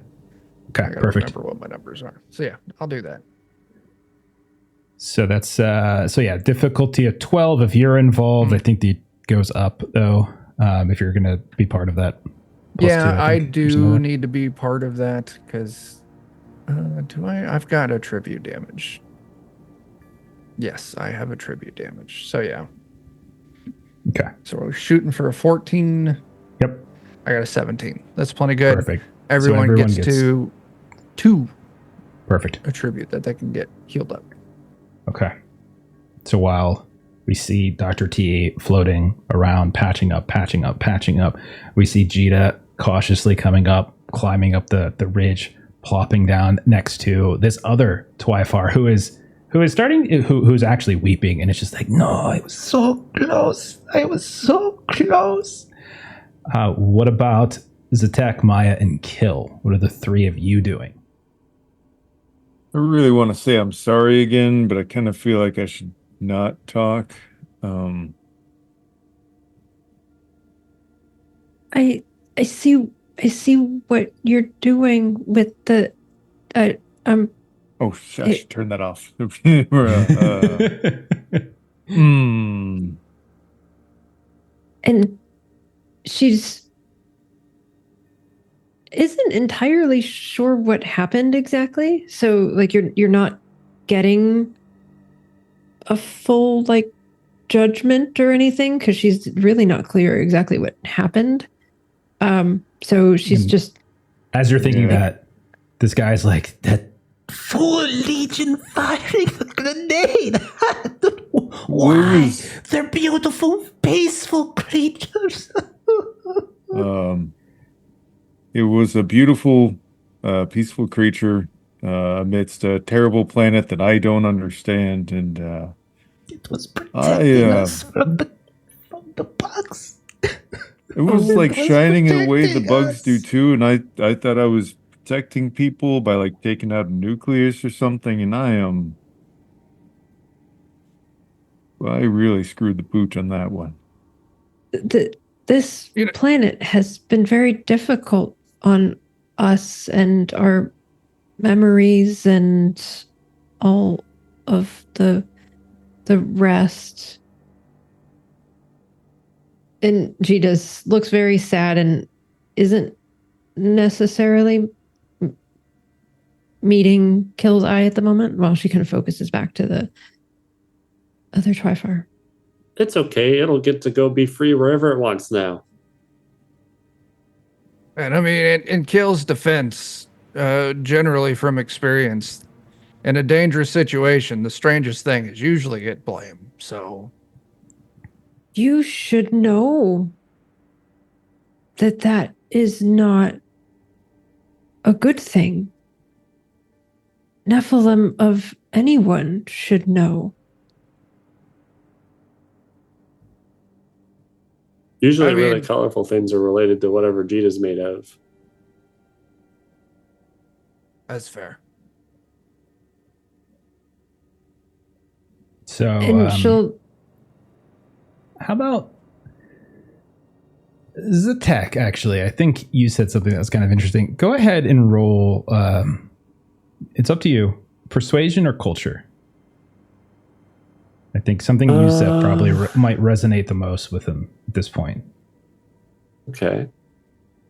Okay. I gotta Perfect. remember what my numbers are. So yeah, I'll do that. So that's so yeah, difficulty of 12 if you're involved. I think it goes up though, if you're going to be part of that. Yeah, 2, I think, do need to be part of that because I've got attribute damage. Yes, I have attribute damage. So yeah. Okay. So we're shooting for a 14. Yep. I got a 17. That's plenty good. Perfect. Everyone gets to 2 perfect attribute that they can get healed up. Okay. So while we see Dr. T floating around, patching up, we see Jita cautiously coming up, climbing up the ridge, plopping down next to this other Twyfar who's actually weeping, and it's just like, no, I was so close. What about Zatek, Maya, and Kill? What are the 3 of you doing? I really want to say I'm sorry again, but I kind of feel like I should not talk. I see what you're doing with the Oh, I should turn that off. And she's isn't entirely sure what happened exactly. So like you're not getting a full like judgment or anything because she's really not clear exactly what happened. So she's just as you're thinking that, this guy's like, that Full Legion firing the grenade. Why? They're beautiful, peaceful creatures. It was a beautiful, peaceful creature amidst a terrible planet that I don't understand, and it was protecting us from the bugs. It was like shining away the bugs do too, and I thought I was protecting people by like taking out a nucleus or something, and I really screwed the pooch on that one. This planet has been very difficult on us and our memories and all of the rest. And she looks very sad and isn't necessarily meeting Kill's eye at the moment while she kind of focuses back to the other Twyfar. It's okay. It'll get to go be free wherever it wants now. And I mean, in Kill's defense, generally from experience, in a dangerous situation, the strangest thing is usually get blamed. So You should know that that is not a good thing. Nephilim of anyone should know. Usually, I really mean- colorful things are related to whatever Jita's made of. that's fair. So, And she'll how about Zatek? Actually, I think you said something that was kind of interesting. Go ahead and roll. It's up to you. Persuasion or culture? I think something you said probably might resonate the most with him at this point. Okay.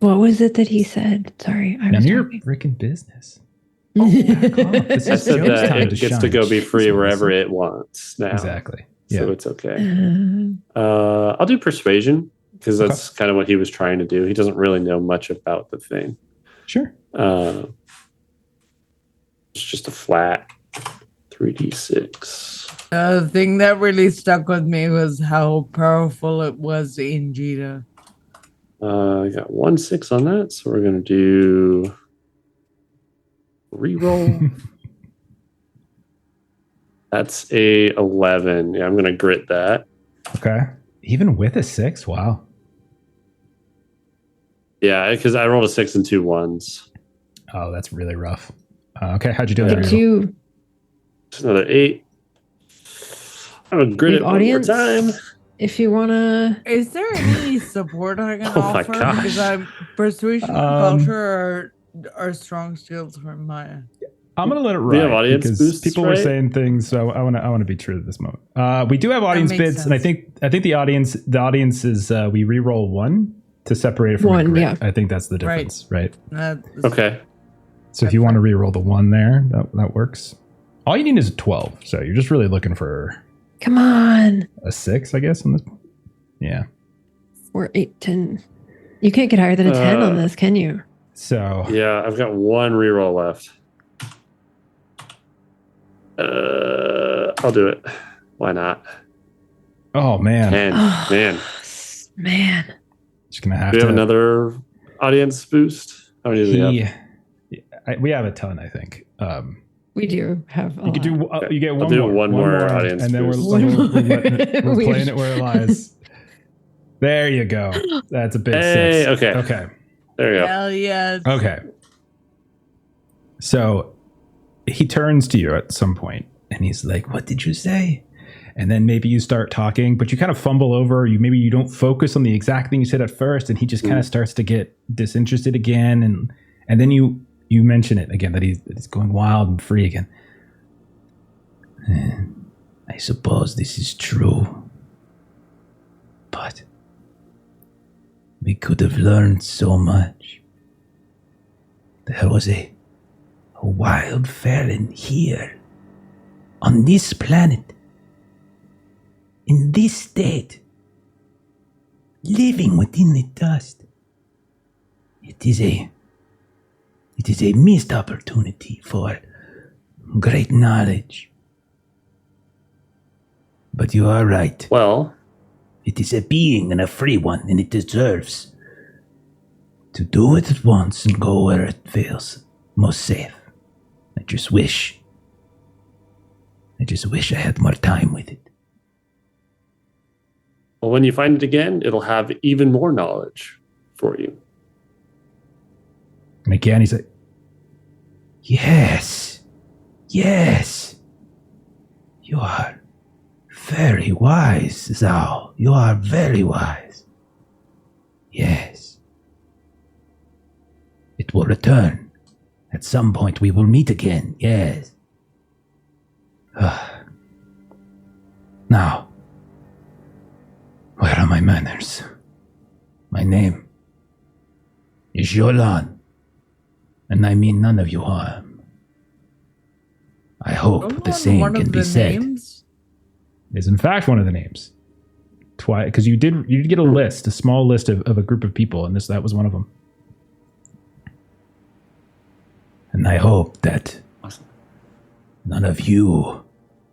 what was it that he said? Sorry, I None was of your talking. freaking business. This I is said Joe's that time it to gets to shine. go be free Jeez, wherever Melissa. it wants now. Exactly. So Yeah. it's okay. I'll do persuasion because that's kind of what he was trying to do. He doesn't really know much about the thing. Sure. It's just a flat 3d6. The thing that really stuck with me was how powerful it was in Jita. I got 1 6 on that, so we're gonna do reroll. That's a 11. Yeah, I'm gonna grit that. Okay. Even with a 6, wow. Yeah, because I rolled a 6 and 2 1s. Oh, that's really rough. Okay, how'd you do? on the Did reroll? you It's another 8. I'm gonna grit leave it one more audience? time. If you wanna, Is there any support I can Oh my offer? gosh. Because I'm persuasion and culture are strong skills for Maya. I'm gonna let it We have ride audience because boosts, people were right? saying things, so I want to be true to this moment. We do have audience makes bids, and I sense. think the audience is we re-roll 1 to separate it from a One, grit. yeah. I think that's the Right. difference, right? Okay. So if you want to re-roll the 1 there, that works. All you need is a 12, so you're just really looking for come on, a 6, I guess, on this. Yeah. 4, 8, 10. You can't get higher than a 10 on this, can you? So Yeah, I've got 1 reroll left. I'll do it. Why not? oh man, 10. Oh, Man. man. just gonna have Do we to. have another audience boost? How many do we have? We have a ton, I think. We do have a You could lot. do. You get one I'll do more. one more audience and then boost. we're We playing sh- it where it lies. There you go. That's a big Hey, 6. okay. Okay. There you go. Hell yes. Okay. So he turns to you at some point and he's like, "What did you say?" And then maybe you start talking, but you kind of fumble over. Maybe you don't focus on the exact thing you said at first, and he just kind of starts to get disinterested again. And then you mention it again that he's going wild and free again. I suppose this is true, but we could have learned so much. There was a wild Farron here, on this planet, in this state, living within the dust. It is a missed opportunity for great knowledge. But you are right. Well, It is a being and a free one, and it deserves to do it at once and go where it feels most safe. I just wish I had more time with it. when you find it again, it'll have even more knowledge for you. And again, he's like, yes. You are very wise, Zhou. You are very wise. Yes. It will return. At some point we will meet again, yes. Now, where are my manners? My name is Jolan, and I mean none of you harm. I hope the same one can of be the said. names? Is in fact one of the names. Twice, because you did get a list, a small list of a group of people, and that was one of them. And I hope that Awesome. none of you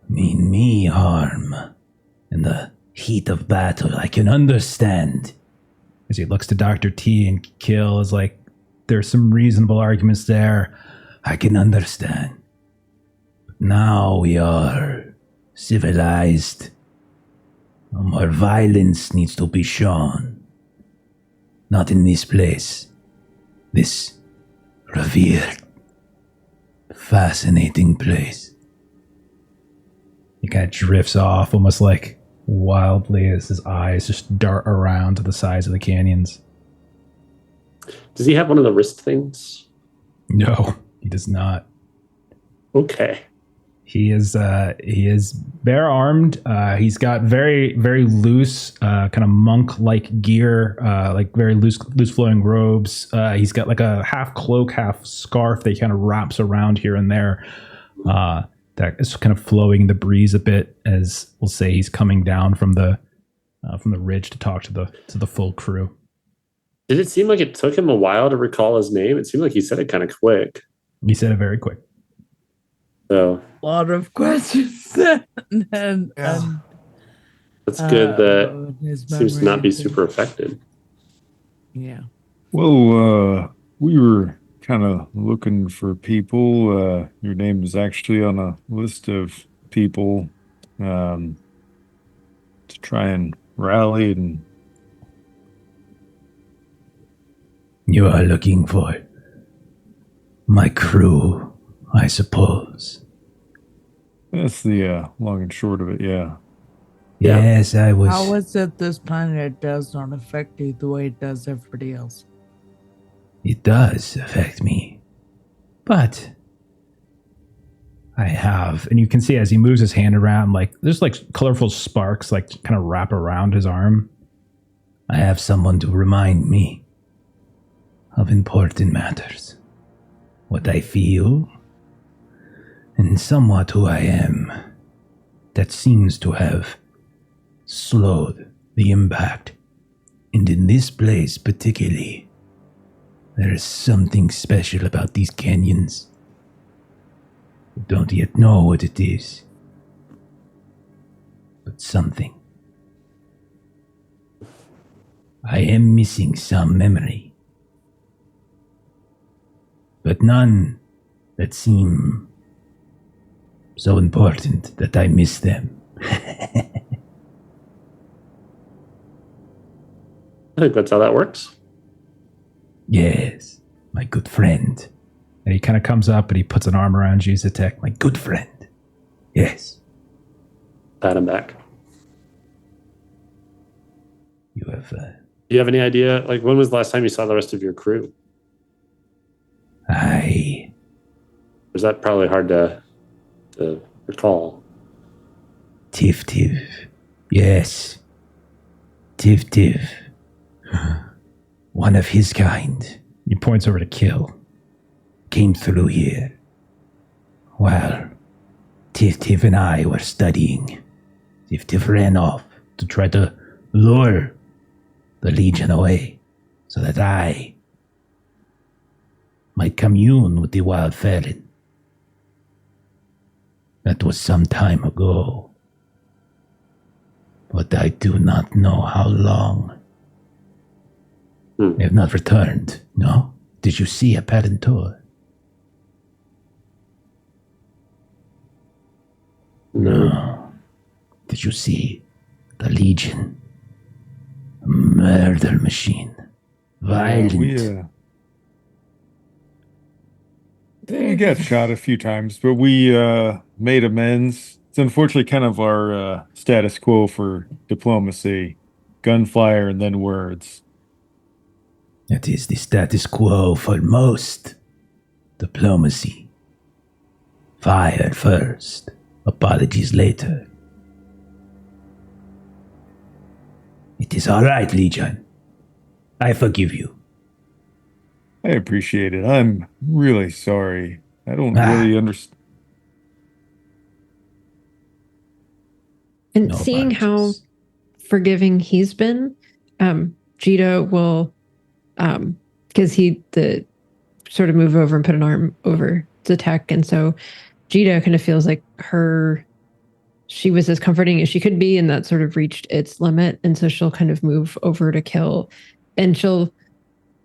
mean me harm. In the heat of battle, I can understand. As he looks to Dr. T and Kill, is like, there's some reasonable arguments there. I can understand. But now we are civilized. No more violence needs to be shown. Not in this place. This revered, fascinating place. He kind of drifts off almost like wildly as his eyes just dart around to the sides of the canyons. Does he have one of the wrist things? No, he does not. Okay. He is bare armed. He's got very, very loose kind of monk-like gear, like very loose flowing robes. He's got like a half cloak, half scarf that he kind of wraps around here and there. That is kind of flowing in the breeze a bit, as we'll say he's coming down from the ridge to talk to the full crew. Did it seem like it took him a while to recall his name? It seemed like he said it kind of quick. He said it very quick. So A lot of questions. and that's good that his seems to memory not be and things. super affected. Yeah. Well, we were kind of looking for people. Your name is actually on a list of people to try and rally. And You are looking for my crew, I suppose. that's the long and short of it, yeah. Yeah. Yes, I was. How is it this planet does not affect you the way it does everybody else? It does affect me. But I have, and you can see as he moves his hand around, like there's like colorful sparks like kind of wrap around his arm. I have someone to remind me of important matters. What I feel, and somewhat who I am, that seems to have slowed the impact. And in this place particularly, there is something special about these canyons. I don't yet know what it is, but something. I am missing some memory, but none that seem so important that I miss them. I think that's how that works. Yes, my good friend. And he kind of comes up and he puts an arm around you, Zatek. My good friend. Yes, Pat him back. you have. Do you have any idea? Like, when was the last time you saw the rest of your crew? I. Or is that probably hard to recall? Tiv Tiv. Yes. Tiv Tiv. One of his kind He points over to Kill. came through here. While Tiv Tiv and I were studying, Tiv Tiv ran off to try to lure the Legion away so that I might commune with the Wild Farron. That was some time ago, but I do not know how long. They have not returned, no? Did you see a pattern tour? No. Did you see the Legion? A murder machine. Violent. We got shot a few times, but we made amends. It's unfortunately kind of our status quo for diplomacy. Gunfire and then words. That is the status quo for most diplomacy. Fire first, apologies later. It is all right, Legion. I forgive you. I appreciate it. I'm really sorry. I don't really understand. And No seeing how apologies. forgiving he's been, Jita will, because sort of move over and put an arm over Zatek. And so Jita kind of feels like she was as comforting as she could be, and that sort of reached its limit. And so she'll kind of move over to kill, and she'll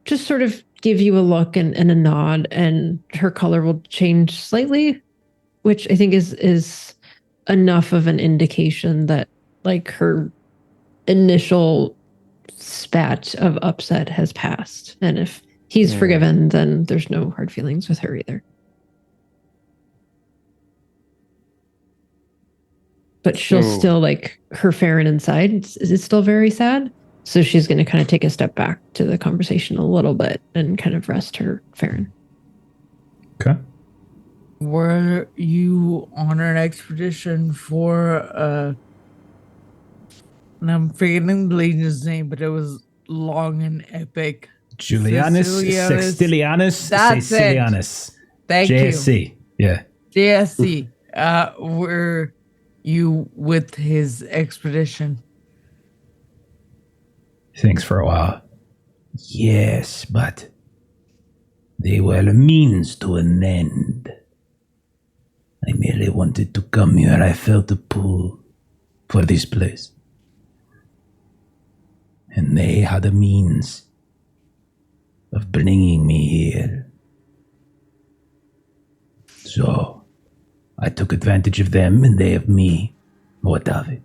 just sort of give you a look and a nod, and her color will change slightly, which I think is enough of an indication that like her initial spat of upset has passed. And if he's forgiven, then there's no hard feelings with her either. But she'll still, like, her Farron inside is still very sad. So she's going to kind of take a step back to the conversation a little bit and kind of rest her Farron. Okay. Were you on an expedition for and I'm forgetting the legion's name, but it was long and epic. Julianus Cecilianus. Sextilianus That's it. Caecilianus. Thank JSC. Yeah. you. JSC. Were you with his expedition? Thanks for a while. Yes, but they were a means to an end. I merely wanted to come here. I felt a pull for this place. And they had a means of bringing me here. So, I took advantage of them and they of me. What of it?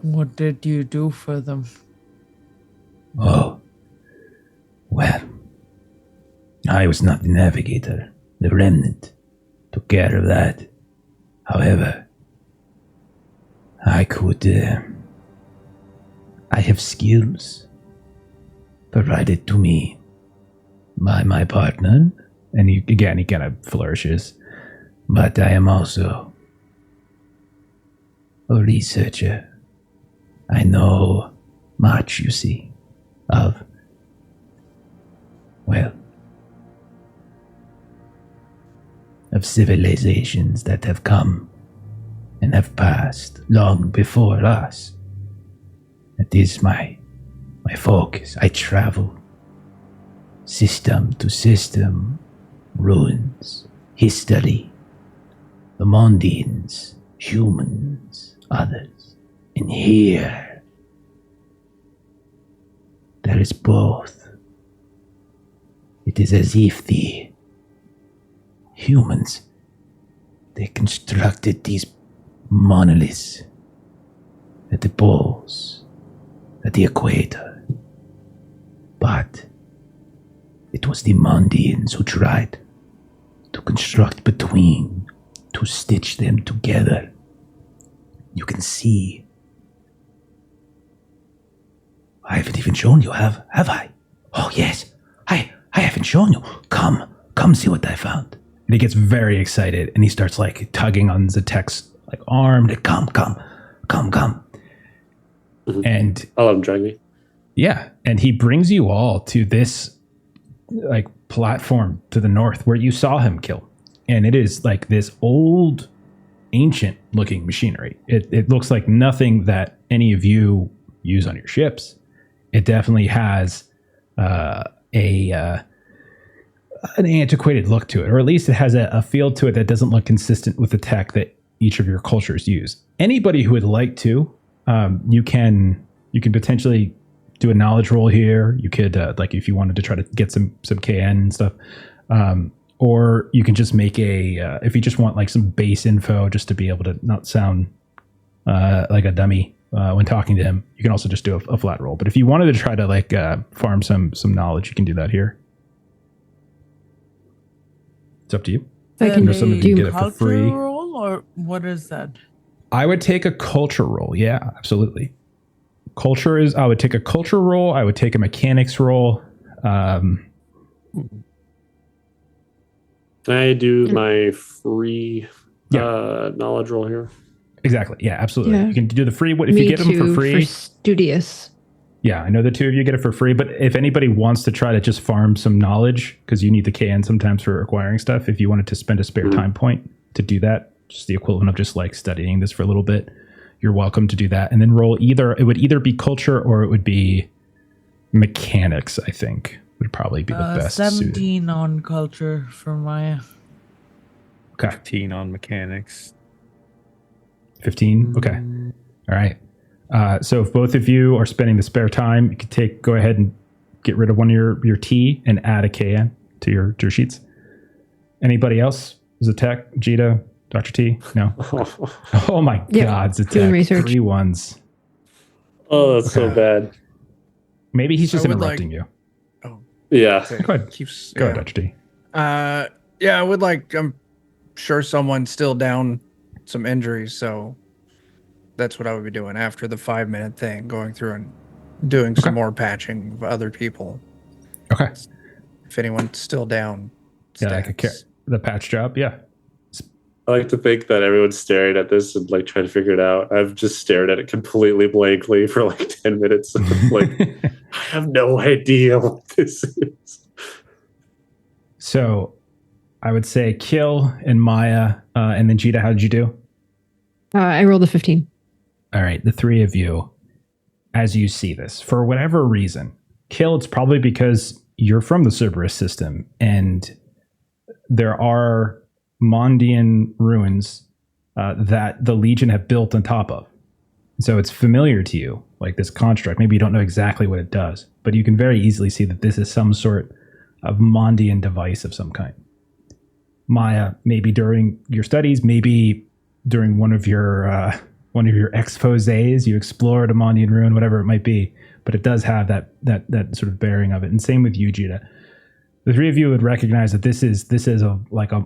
What did you do for them? Oh, well, I was not the navigator. The remnant took care of that. However, I could, I have skills provided to me by my partner, And he kind of flourishes. but I am also a researcher. I know much, you see, of, well, of civilizations that have come and have passed long before us. That is my focus. I travel system to system, ruins, history, the Mondians, humans, others. And here, there is both. It is as if the humans, they constructed these monoliths at the poles, at the equator. But it was the Mondians who tried to construct between, to stitch them together. You can see. I haven't even shown you, have I? Oh yes, I haven't shown you. Come see what I found. And he gets very excited and he starts like tugging on Zatek's like arm to come. Mhm. And I'll let him drag me. yeah, and he brings you all to this like platform to the north where you saw him kill. And it is like this old, ancient looking machinery. It looks like nothing that any of you use on your ships. It definitely has an antiquated look to it, or at least it has a feel to it that doesn't look consistent with the tech that each of your cultures use. Anybody who would like to, you can potentially do a knowledge roll here. You could like if you wanted to try to get some KN and stuff, or you can just make if you just want like some base info just to be able to not sound like a dummy when talking to him. You can also just do a flat roll. But if you wanted to try to like farm some knowledge, you can do that here. It's up to you. I can Or some of you do get it for free. Culture roll, or what is that? I would take a culture roll. Yeah, absolutely. I would take a culture roll. I would take a mechanics roll. I do my free knowledge roll here. Exactly. Yeah, absolutely. Yeah. You can do the free. If Me you get them for too, free. studious. Yeah, I know the two of you get it for free, but if anybody wants to try to just farm some knowledge, because you need the KN sometimes for acquiring stuff, if you wanted to spend a spare time point to do that, just the equivalent of just like studying this for a little bit, you're welcome to do that. And then roll it would either be culture or it would be mechanics, I think. would probably be the best suited. 17 on culture for Maya. Okay. 15 on mechanics. 15. Okay. All right. So if both of you are spending the spare time, you could go ahead and get rid of one of your T and add a KN to your sheets. Anybody else? Zatek, Jita, Dr. T? No. Oh my Yeah, God, doing Zatek. research. 3 1s. Oh, that's so Okay. bad. Maybe he's just I would interrupting you. Yeah. Go ahead. Keeps Go ahead, Dr. T. Yeah, I would like. I'm sure someone's still down some injuries, so that's what I would be doing after the 5-minute thing, going through and doing some more patching of other people. Okay. If anyone's still down, Yeah, like stats. the patch job. Yeah. I like to think that everyone's staring at this and like trying to figure it out. I've just stared at it completely blankly for like 10 minutes. Like, I have no idea what this is. So I would say Kill and Maya, and then Jita, how did you do? I rolled a 15. All right, the 3 of you, as you see this, for whatever reason, Kill, it's probably because you're from the Cerberus system and there are Mondian ruins that the Legion have built on top of. So it's familiar to you, like this construct. Maybe you don't know exactly what it does, but you can very easily see that this is some sort of Mondian device of some kind. Maya, maybe during your studies, maybe during one of your exposés, you explored a Mondian ruin, whatever it might be. But it does have that sort of bearing of it. And same with you, Jita. The 3 of you would recognize that this is a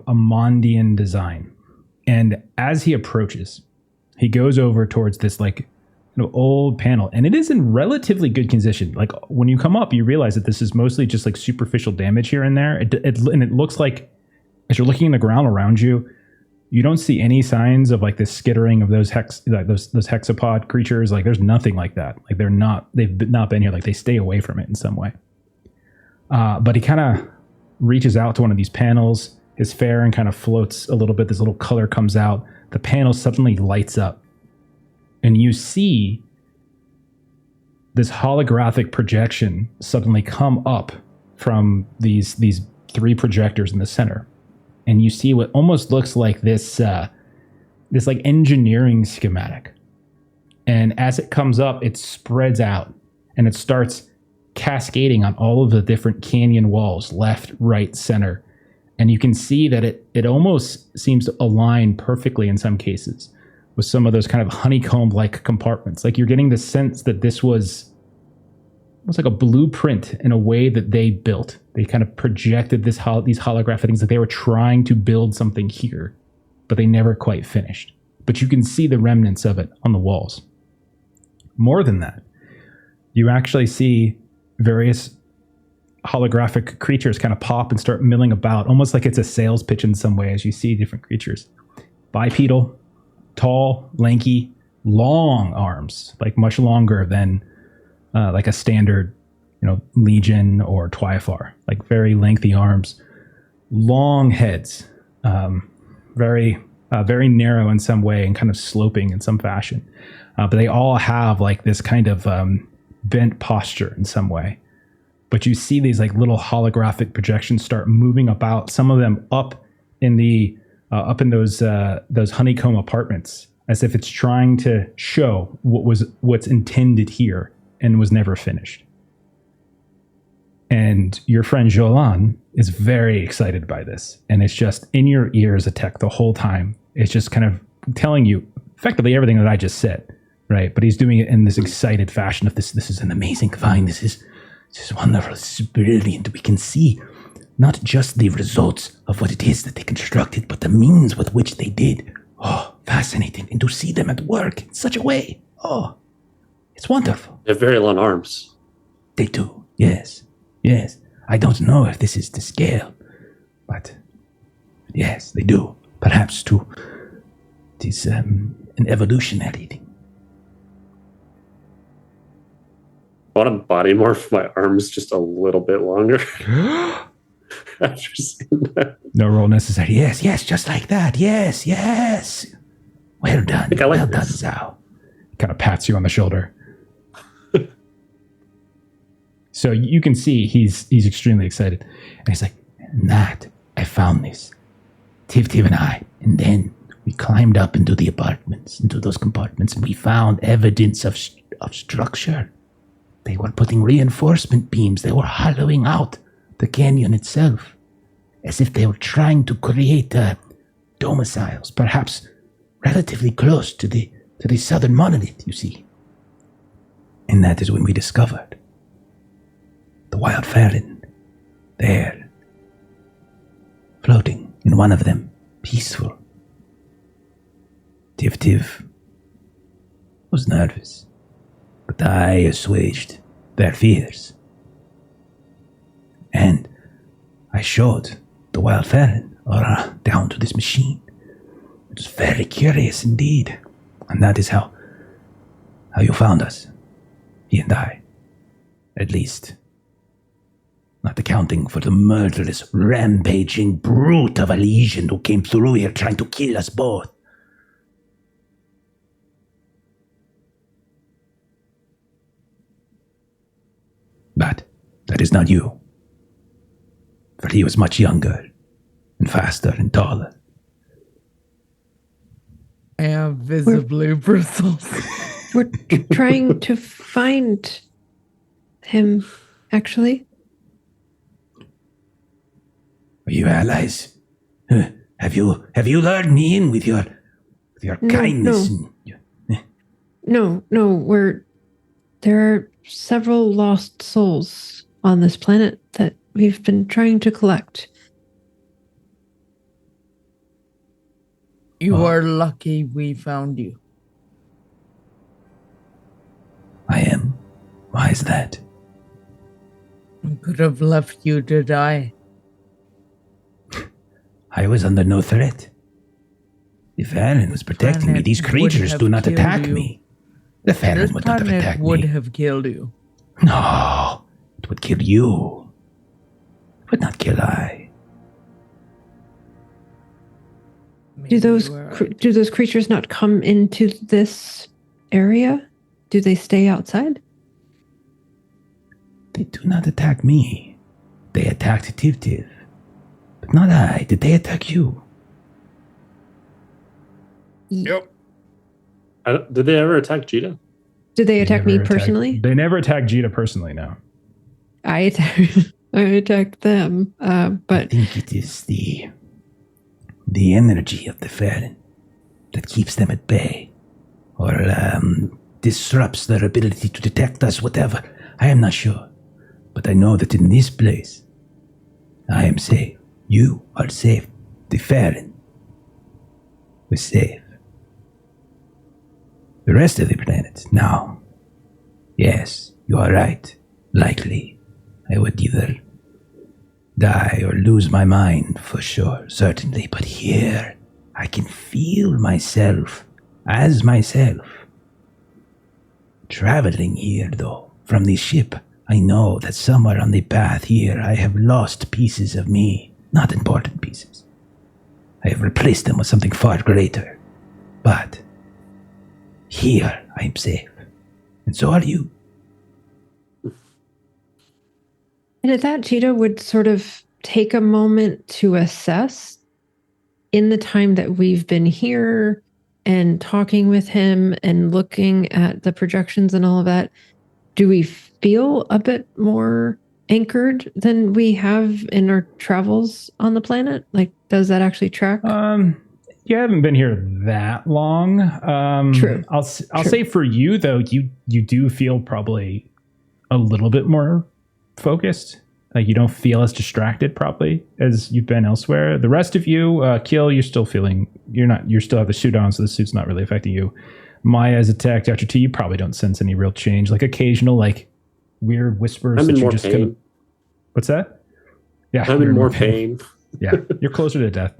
Mondian design. And as he approaches, he goes over towards this old panel, and it is in relatively good condition. Like when you come up, you realize that this is mostly just like superficial damage here and there. And it looks like as you're looking in the ground around you, you don't see any signs of like this skittering of those those hexapod creatures. Like there's nothing like that. Like they've not been here. Like they stay away from it in some way. But he kind of reaches out to one of these panels. His fairing kind of floats a little bit. This little color comes out. The panel suddenly lights up. And you see this holographic projection suddenly come up from these 3 projectors in the center. And you see what almost looks like this like engineering schematic. And as it comes up, it spreads out and it starts cascading on all of the different canyon walls, left, right, center. And you can see that it almost seems to align perfectly in some cases with some of those kind of honeycomb-like compartments. Like you're getting the sense that this was almost like a blueprint in a way that they built. They kind of projected these holographic things, that they were trying to build something here, but they never quite finished. But you can see the remnants of it on the walls. More than that, you actually see various holographic creatures kind of pop and start milling about, almost like it's a sales pitch in some way as you see different creatures. Bipedal, tall, lanky, long arms, like much longer than like a standard, Legion or Twyfar, like very lengthy arms, long heads, very narrow in some way and kind of sloping in some fashion. But they all have like this kind of bent posture in some way. But you see these like little holographic projections start moving about, some of them up in those honeycomb apartments, as if it's trying to show what's intended here and was never finished. And your friend Jolan is very excited by this. And it's just in your ears, Zatek, the whole time. It's just kind of telling you effectively everything that I just said, right? But he's doing it in this excited fashion of this is an amazing find. This is wonderful. This is brilliant. We can see not just the results of what it is that they constructed, but the means with which they did. Oh, fascinating. And to see them at work in such a way. Oh, it's wonderful. They have very long arms. They do. Yes. Yes. I don't know if this is the scale, but yes, they do. Perhaps too. It is an evolutionary thing. I want to body morph my arms just a little bit longer. After seeing that. No roll necessary. Yes, just like that. Yes. Well done. I think I like well done, this. Zhou. Kind of pats you on the shoulder. So you can see he's extremely excited. And he's like, Nat, I found this. Tiv and I. And then we climbed up into the apartments, into those compartments, and we found evidence of structure. They were putting reinforcement beams. They were hollowing out the canyon itself, as if they were trying to create domiciles, perhaps relatively close to the southern monolith, you see. And that is when we discovered the wild Farron there, floating in one of them, peaceful. Tiv was nervous, but I assuaged their fears. And I showed the wild Farron down to this machine. It was very curious indeed. And that is how you found us, he and I. At least, not accounting for the murderous, rampaging brute of a legion who came through here trying to kill us both. But that is not you. For he was much younger, and faster, and taller. I am visibly bristles. We're trying to find him, actually. Are you allies? Have you lured me in with your kindness? No. There are several lost souls on this planet that we've been trying to collect. You are lucky we found you. I am. Why is that? We could have left you to die. I was under no threat. The Farron was protecting me. These creatures do not attack me. The Farron This would not have planet attacked would me. have killed you. No, it would kill you. It would not kill I. Do those you were right. do those creatures not come into this area? Do they stay outside? They do not attack me. They attacked Tiv. But not I. Did they attack you? Yep. Did they ever attack Jita? Did they attack me never personally? They never attacked Jita personally, no. I attacked them, I but think it is the energy of the Farron that keeps them at bay, or disrupts their ability to detect us, whatever. I am not sure, but I know that in this place, I am safe. You are safe. The Farron was safe. The rest of the planet, now, yes, you are right. Likely, I would either die or lose my mind, for sure, certainly. But here, I can feel myself as myself. Traveling here, though, from the ship, I know that somewhere on the path here I have lost pieces of me, not important pieces. I have replaced them with something far greater. But here I am safe, and so are you. and at that, Cheetah would sort of take a moment to assess in the time that we've been here and talking with him and looking at the projections and all of that. Do we feel a bit more anchored than we have in our travels on the planet? Like, does that actually track? You haven't been here that long. True. I'll say for you though, you do feel probably a little bit more focused. Like you don't feel as distracted probably as you've been elsewhere. The rest of you, Kill, you're still feeling you still have the suit on, so the suit's not really affecting you. Maya is attacked. Dr. T, you probably don't sense any real change. Like occasional like weird whispers I'm that in you more just pain. couldn't. What's that? Yeah, I'm you're in more pain. Yeah, you're closer to death.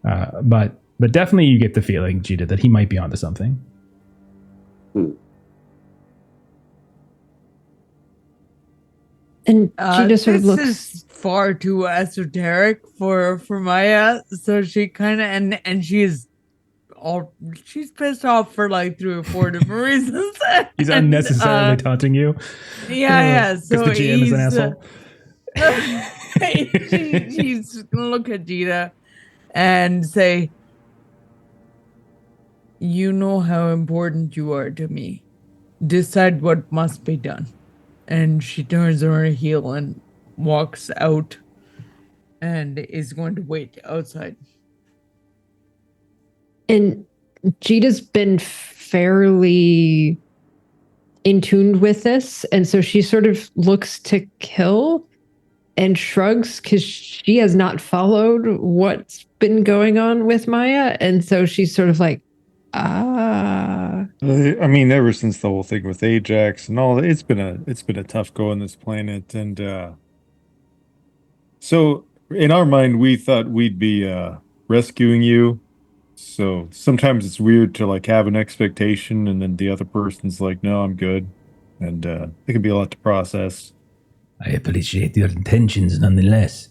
But definitely you get the feeling, Jita, that he might be onto something. And Cheetah sort of This looks. is far too esoteric for Maya, so she kind of and she's she's pissed off for like 3 or 4 different reasons. He's And, unnecessarily taunting you. Yeah. Because So the GM is an asshole. she's gonna look at Jita and say, "You know how important you are to me. Decide what must be done." And she turns on her heel and walks out and is going to wait outside. And Jita's been fairly in tune with this. And so she sort of looks to Kill and shrugs because she has not followed what's been going on with Maya. And so she's sort of like, I mean, ever since the whole thing with Ajax and all, it's been a tough go on this planet, and so in our mind, we thought we'd be rescuing you. So sometimes it's weird to like have an expectation, and then the other person's like, "No, I'm good," and it can be a lot to process. I appreciate your intentions nonetheless.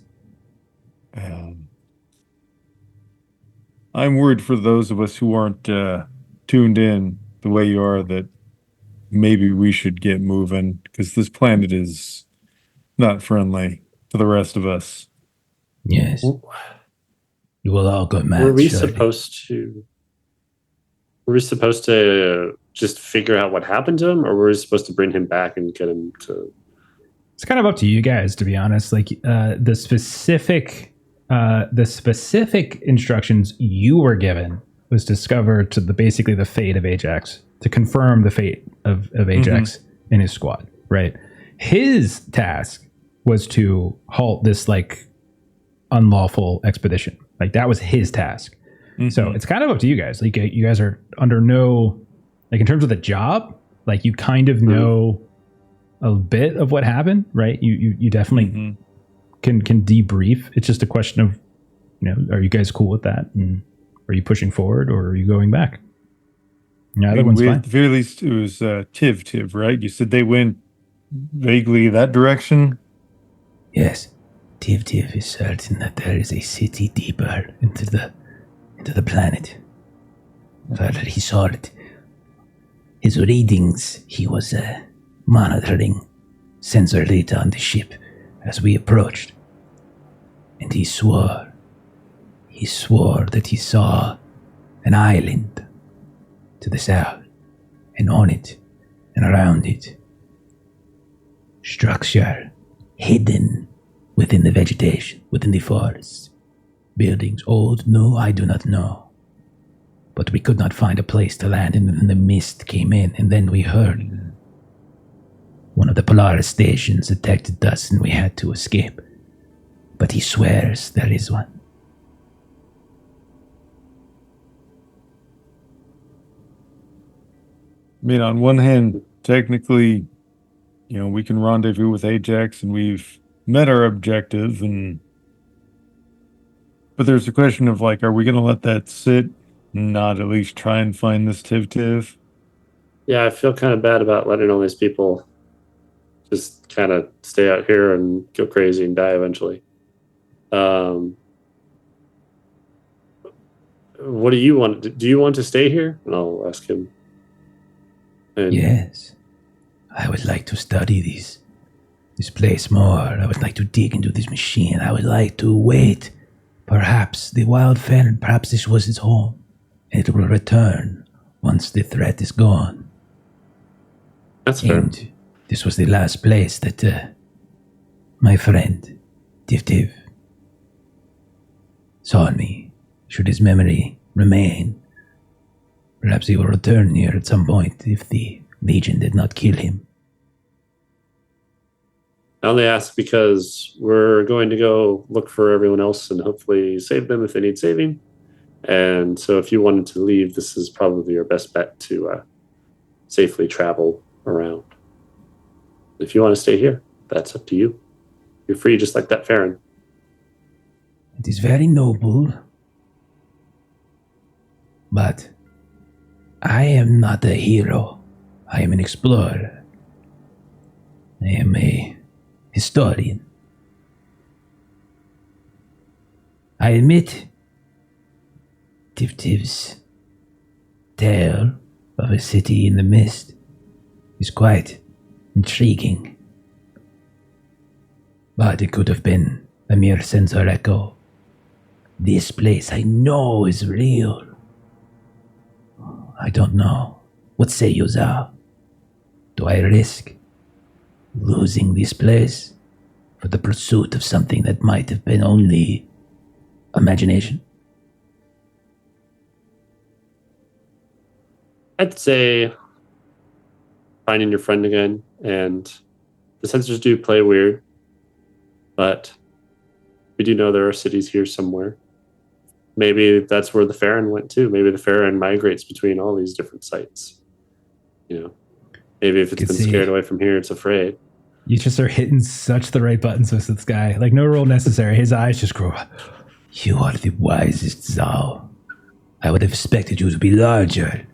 I'm worried for those of us who aren't tuned in the way you are that maybe we should get moving because this planet is not friendly to the rest of us. Yes. You will all go mad. Were we surely. supposed to just figure out what happened to him, or were we supposed to bring him back and get him to? It's kind of up to you guys, to be honest. Like the specific instructions you were given was discovered to basically the fate of Ajax, to confirm the fate of Ajax and his squad. Right. His task was to halt this like unlawful expedition. Like that was his task. So it's kind of up to you guys. Like you guys are under no, like in terms of the job, like you kind of know a bit of what happened, right? You definitely can debrief. It's just a question of, are you guys cool with that? And are you pushing forward or are you going back? Yeah, that one's fine. At the very least, it was Tiv, right? You said they went vaguely that direction? Yes. Tiv is certain that there is a city deeper into the planet. Further, he saw it. His readings, he was monitoring sensor data on the ship as we approached. And he swore that he saw an island to the south, and on it and around it, structure hidden within the vegetation, within the forests. Buildings, old, new, I do not know. But we could not find a place to land, and then the mist came in, and then we heard one of the Polaris stations detected us, and we had to escape. But he swears there is one. I mean, on one hand, technically, we can rendezvous with Ajax, and we've met our objective, but there's a question of like, are we going to let that sit, not at least try and find this Tiv? Yeah, I feel kind of bad about letting all these people just kind of stay out here and go crazy and die eventually. What do you want? Do you want to stay here? And I'll ask him. And yes. I would like to study this place more. I would like to dig into this machine. I would like to wait. Perhaps the wild fair, perhaps this was its home. It will return once the threat is gone. That's fair. And this was the last place that my friend, Tiv, saw me. Should his memory remain, perhaps he will return here at some point if the Legion did not kill him. I only ask because we're going to go look for everyone else and hopefully save them if they need saving. And so if you wanted to leave, this is probably your best bet to safely travel around. If you want to stay here, that's up to you. You're free just like that Farron. It is very noble, but I am not a hero. I am an explorer. I am a historian. I admit Tiv's tale of a city in the mist is quite intriguing. But it could have been a mere sensor echo. This place I know is real. I don't know. What say you, Zhou? Do I risk losing this place for the pursuit of something that might have been only imagination? I'd say finding your friend again, and the sensors do play weird, but we do know there are cities here somewhere. Maybe that's where the Farron went too. Maybe the Farron migrates between all these different sites. Maybe if it's been scared away from here, it's afraid. You just are hitting such the right buttons with this guy. Like, no role necessary. His eyes just grow up. You are the wisest, Zhou. I would have expected you to be larger.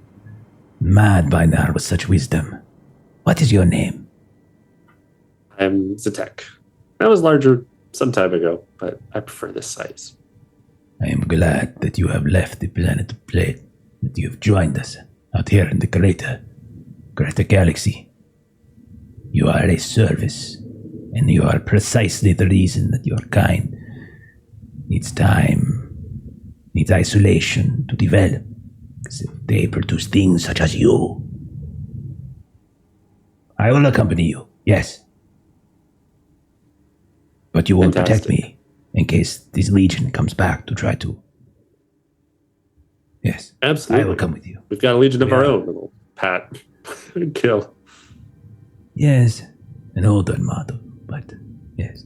Mad by now with such wisdom. What is your name? I'm Zatek. I was larger some time ago, but I prefer this size. I am glad that you have left the planet of Plate, that you have joined us out here in the greater galaxy. You are a service, and you are precisely the reason that your kind needs time, needs isolation to develop, because they produce things such as you. I will accompany you, yes. But you will protect Fantastic. me in case this legion comes back to try to. Yes, Absolutely. I will come with you. We've got a legion of our Yeah. own. Little pat and kill. Yes, an older model, but yes.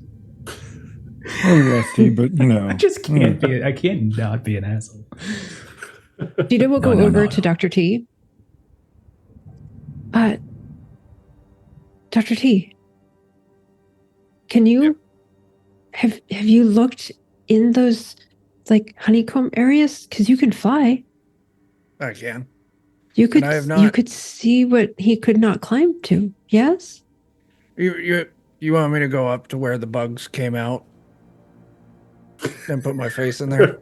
Oh, Rusty, but I just can't be. I can't not be an asshole. Gita will go No, over no. to Dr. T. Dr. T, can you have you looked in those like honeycomb areas? Because you can fly. I can. You could I have you not. could see what he could not climb to. Yes. You want me to go up to where the bugs came out and put my face in there?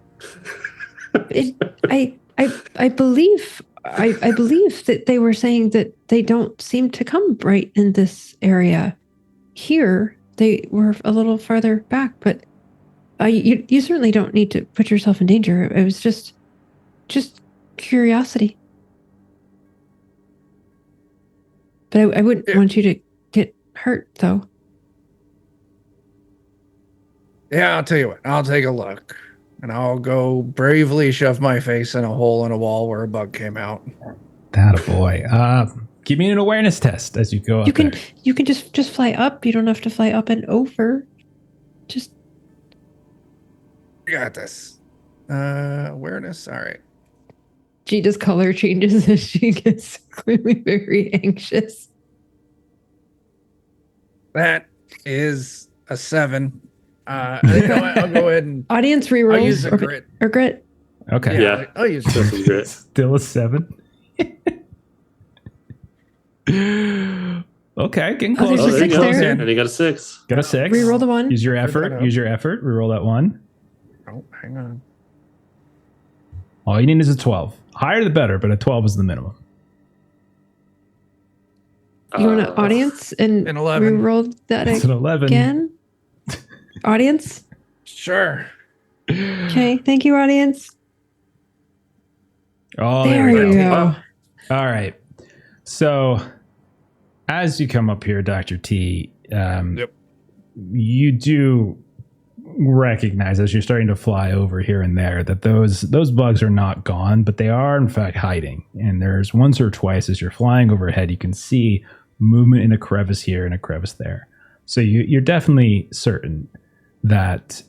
I believe that they were saying that they don't seem to come right in this area. Here they were a little farther back, but you certainly don't need to put yourself in danger. It was just curiosity. But I wouldn't want you to get hurt, though. Yeah, I'll tell you what. I'll take a look, and I'll go bravely shove my face in a hole in a wall where a bug came out. That a boy. Give me an awareness test as you go up. You can there. you can just fly up. You don't have to fly up and over. Just You got this. Awareness. All right. Gita's color changes as she gets clearly very anxious. That is a 7. I think I'll go ahead and Audience I'll rerolls use a grit. or grit. Okay. Yeah. I'll use Still some grit. Still a 7. Okay, getting Oh, there's closer. a there you 6 go. there. And you got a 6. Got a 6. Reroll the 1. Use your that effort. up. Use your effort. Reroll that 1. Oh, hang on. All you need is a 12. Higher the better, but a 12 is the minimum. You want to audience and An 11. reroll that It's an 11. again? Audience? Sure. Okay, thank you, audience. Oh, There there we you go. go. All right. So, as you come up here, Dr. T, Yep. you do recognize as you're starting to fly over here and there that those bugs are not gone, but they are in fact hiding. And there's once or twice as you're flying overhead, you can see movement in a crevice here and a crevice there. So you're definitely certain that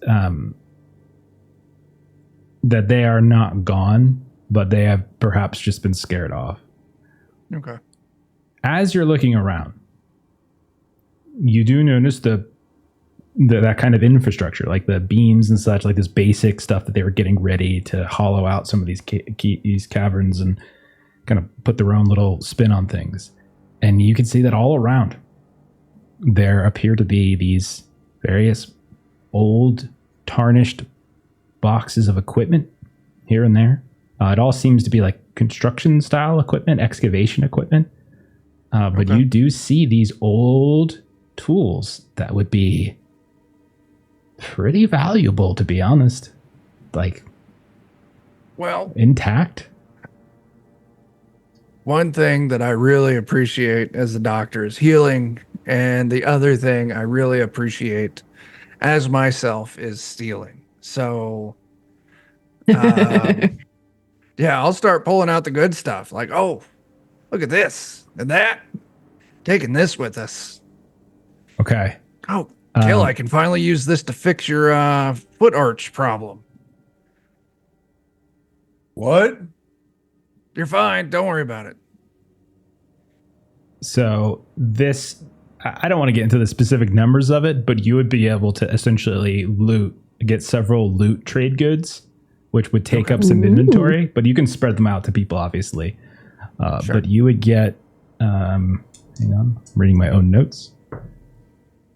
that they are not gone, but they have perhaps just been scared off. Okay. As you're looking around, you do notice that kind of infrastructure, like the beams and such, like this basic stuff that they were getting ready to hollow out some of these caverns and kind of put their own little spin on things. And you can see that all around there appear to be these various old, tarnished boxes of equipment here and there. It all seems to be like construction style equipment, excavation equipment. But Okay. you do see these old tools that would be pretty valuable, to be honest. Like, Well, intact. one thing that I really appreciate as a doctor is healing, and the other thing I really appreciate as myself is stealing. So, yeah, I'll start pulling out the good stuff. Like, oh, look at this and that. Taking this with us. Okay. Oh, Kill, Um, I can finally use this to fix your foot arch problem. What? You're fine. Don't worry about it. So this, I don't want to get into the specific numbers of it, but you would be able to essentially get several loot trade goods, which would take up some inventory, but you can spread them out to people, obviously. Sure. But you would get, hang on, I'm reading my own notes.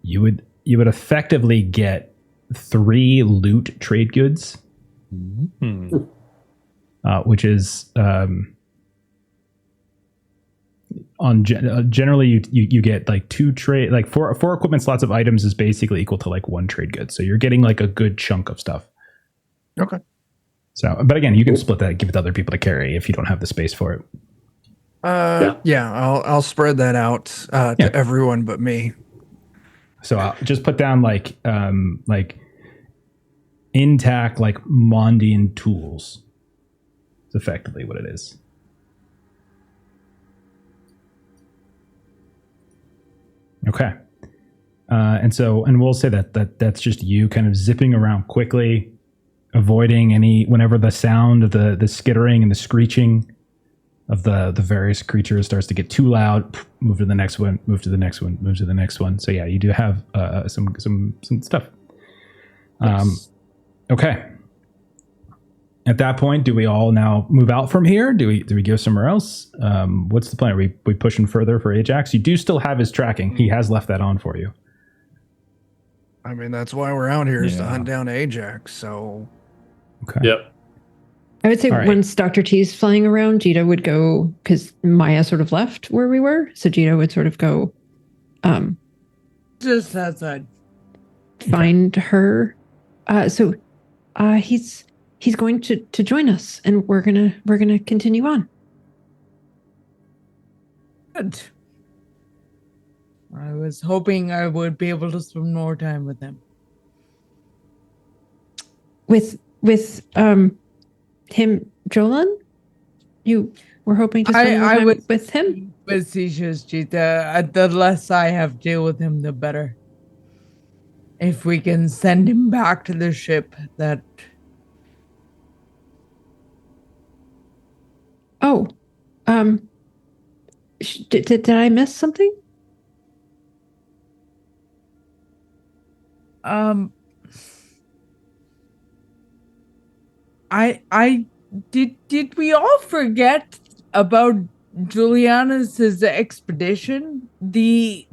You would effectively get 3 loot trade goods, which is generally you get like 2 trade, like 4 equipment slots of items is basically equal to like 1 trade good. So you're getting like a good chunk of stuff. Okay. So, but again, you can split that, give it to other people to carry if you don't have the space for it. Yeah, I'll spread that out to everyone but me. So I'll just put down like intact, like Mondian tools. It's effectively what it is. Okay. And we'll say that's just you kind of zipping around quickly, avoiding whenever the sound of the skittering and the screeching of the various creatures starts to get too loud, move to the next one, move to the next one, move to the next one. So yeah, you do have some stuff. Okay. At that point, do we all now move out from here? Do we go somewhere else? What's the plan? Are we pushing further for Ajax? You do still have his tracking. He has left that on for you. I mean, that's why we're out here is to hunt down Ajax. So, Okay. Yep. I would say All right. once Dr. T's flying around, Jita would go, because Maya sort of left where we were. So Jita would sort of go Just outside. find her. So he's going to join us, and we're gonna continue on. Good. I was hoping I would be able to spend more time with him. With him, Jolan? You were hoping to spend more time with him? Facetious, Jita. The less I have to deal with him, the better. If we can send him back to the ship, that... Oh, did I miss something? I did we all forget about Julianus's expedition? The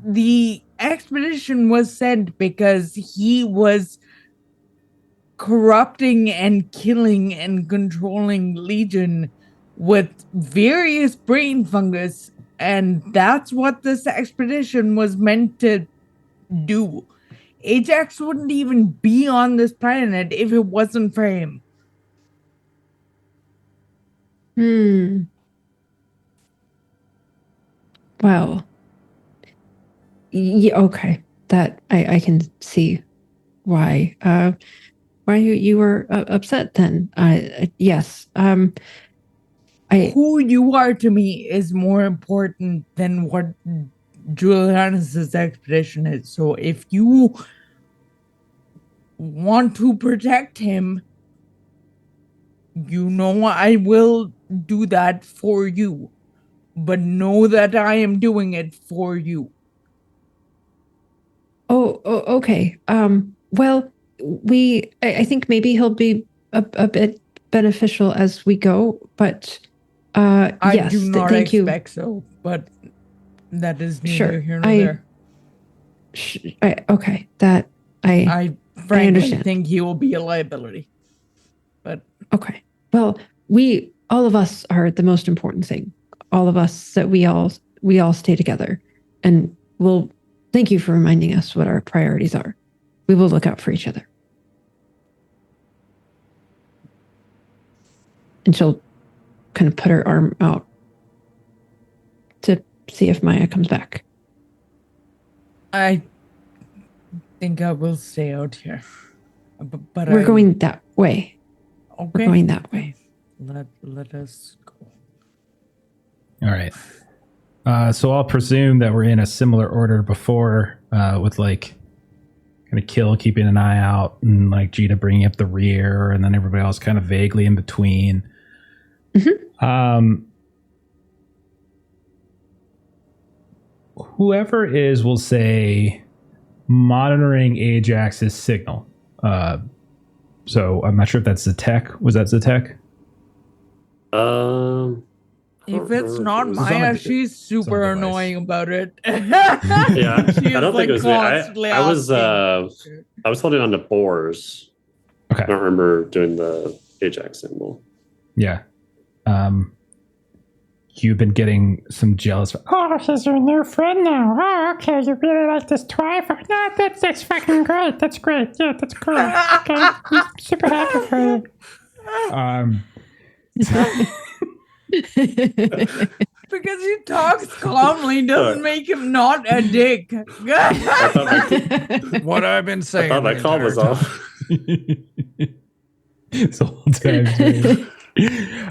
expedition was sent because he was corrupting and killing and controlling Legion with various brain fungus, and that's what this expedition was meant to do. Ajax wouldn't even be on this planet if it wasn't for him. Well, yeah, okay. That I can see why you were upset then. Yes. Who you are to me is more important than what Julianus's expedition is. So if you want to protect him, you know I will do that for you. But know that I am doing it for you. Oh, okay. Well, I think maybe he'll be a bit beneficial as we go, but I yes, do not thank you. expect so, but that is neither Sure, here nor there. Okay, that I frankly understand. think he will be a liability. But okay. Well, we all of us are the most important thing. All of us, that we all stay together, and we'll thank you for reminding us what our priorities are. We will look out for each other. And she'll kind of put her arm out to see if Maya comes back. I think I will stay out here. But We're going that way. Okay. We're going that way. Let us go. All right. So I'll presume that we're in a similar order before, with like kind of Kill keeping an eye out and like Jita bringing up the rear, and then everybody else kind of vaguely in between. Whoever is, will say, monitoring Ajax's signal. So I'm not sure if that's Zatek. Was that Zatek? If it's not Maya, she's super annoying about it. Yeah, I She is, don't think it was me. constantly I was holding on to Boars. Okay. I don't remember doing the Ajax symbol. Yeah. You've been getting some jealous. Oh, he's your new friend now. Oh, okay. You really like this Twyford. No, that's fucking great. That's great. Yeah, that's great. Okay. I'm super happy for you. Because he talks calmly doesn't make him not a dick. I thought What I've been I saying. thought my the call entire was time. off. It's the whole time.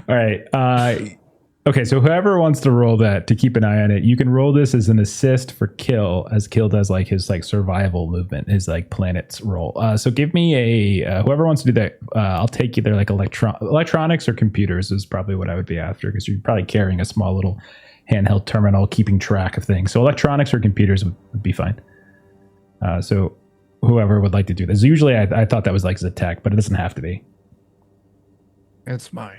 All right. Okay, so whoever wants to roll that to keep an eye on it, you can roll this as an assist for Kill, as Kill does like his like survival movement, his like planets roll. So give me a whoever wants to do that. I'll take either like electronics or computers is probably what I would be after, because you're probably carrying a small little handheld terminal, keeping track of things. So electronics or computers would be fine. So whoever would like to do this. Usually I thought that was like Zatek, but it doesn't have to be. It's Maya.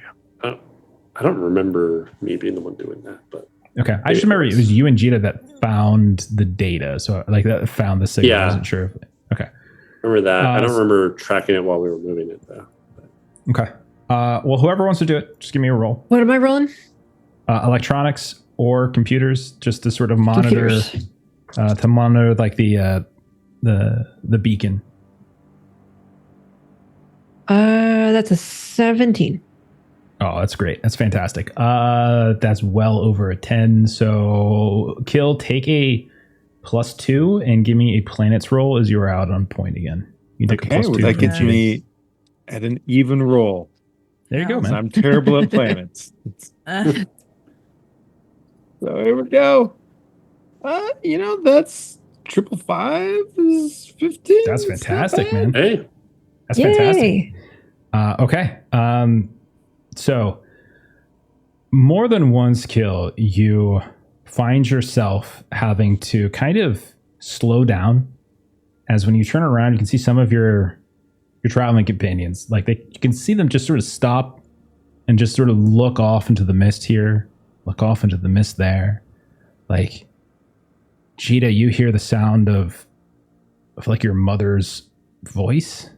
I don't remember me being the one doing that, but Okay, I just remember it was you and Jita that found the data, so like that found the signal. I wasn't sure. Okay, remember that. I don't remember tracking it while we were moving it though. okay. Well, whoever wants to do it, just give me a roll. What am I rolling? Electronics or computers, just to sort of monitor, like the beacon. That's a 17. Oh, that's great. That's fantastic. That's well over a 10. So Kill, take a +2 and give me a planets roll as you're out on point again. You take Okay, a +2. well, that for gets Jita. me at an even roll. There you go, man. I'm terrible at planets. So here we go. That's 555 is 15. That's It's not fantastic, bad. man. Hey, That's Yay. fantastic. Okay. So more than once, Kill, you find yourself having to kind of slow down, as when you turn around, you can see some of your traveling companions. Like you can see them just sort of stop and just sort of look off into the mist here, look off into the mist there. Like, Jita, you hear the sound of like your mother's voice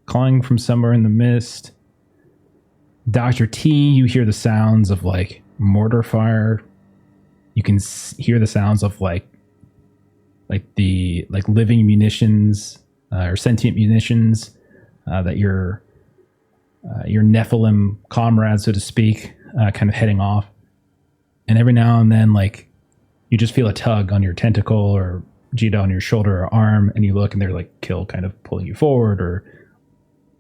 calling from somewhere in the mist. Dr. T, you hear the sounds of like mortar fire. You can hear the sounds of like the living munitions or sentient munitions that your Nephilim comrades, so to speak, kind of heading off. And every now and then, like, you just feel a tug on your tentacle, or Jita on your shoulder or arm, and you look and they're like Kill kind of pulling you forward, or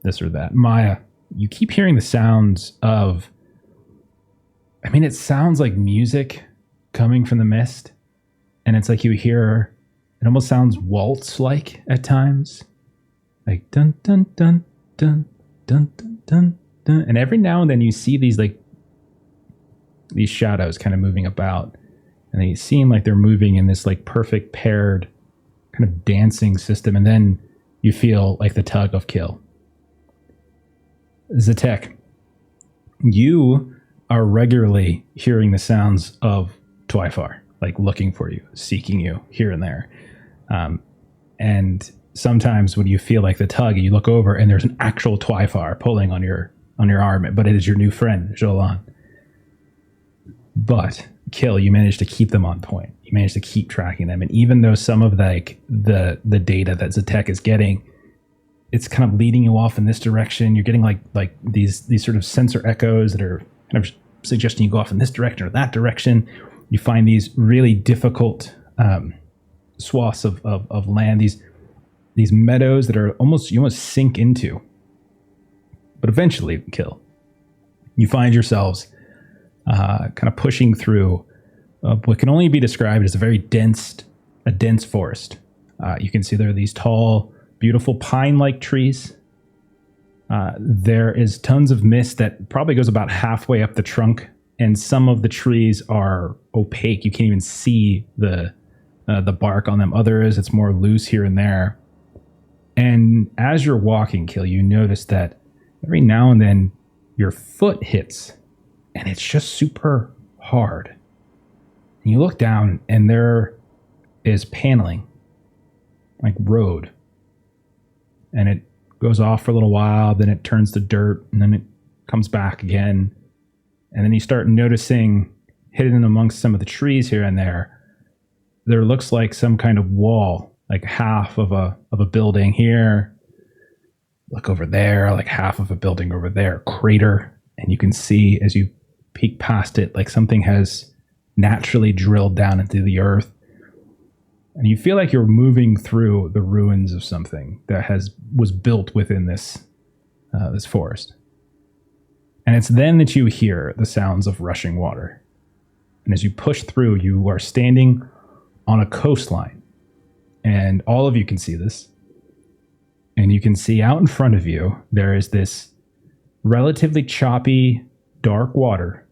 this or that. Maya, you keep hearing the sounds of, it sounds like music coming from the mist. And it's like you hear, it almost sounds waltz-like at times. Like dun dun dun dun dun dun dun dun. And every now and then you see these shadows kind of moving about. And they seem like they're moving in this like perfect paired kind of dancing system. And then you feel like the tug of Kill. Zatek, you are regularly hearing the sounds of Twyfar, like looking for you, seeking you here and there. And sometimes when you feel like the tug, you look over and there's an actual Twyfar pulling on your arm, but it is your new friend, Jolan. But Kill, you managed to keep them on point. You managed to keep tracking them, and even though some of like the data that Zatek is getting, it's kind of leading you off in this direction. You're getting like these sort of sensor echoes that are kind of suggesting you go off in this direction or that direction. You find these really difficult swaths of land, these meadows that are you almost sink into. But eventually, Kill, you find yourselves kind of pushing through what can only be described as a very dense forest. You can see there are these tall, beautiful pine-like trees. There is tons of mist that probably goes about halfway up the trunk, and some of the trees are opaque. You can't even see the bark on them. Others, it's more loose here and there. And as you're walking, Kill, you notice that every now and then your foot hits, and it's just super hard. And you look down, and there is paneling, like road. And it goes off for a little while, then it turns to dirt, and then it comes back again. And then you start noticing, hidden amongst some of the trees here and there looks like some kind of wall, like half of a building here. Look over there, like half of a building over there, crater. And you can see as you peek past it, like something has naturally drilled down into the earth. And you feel like you're moving through the ruins of something that was built within this forest. And it's then that you hear the sounds of rushing water. And as you push through, you are standing on a coastline. And all of you can see this. And you can see out in front of you, there is this relatively choppy, dark water.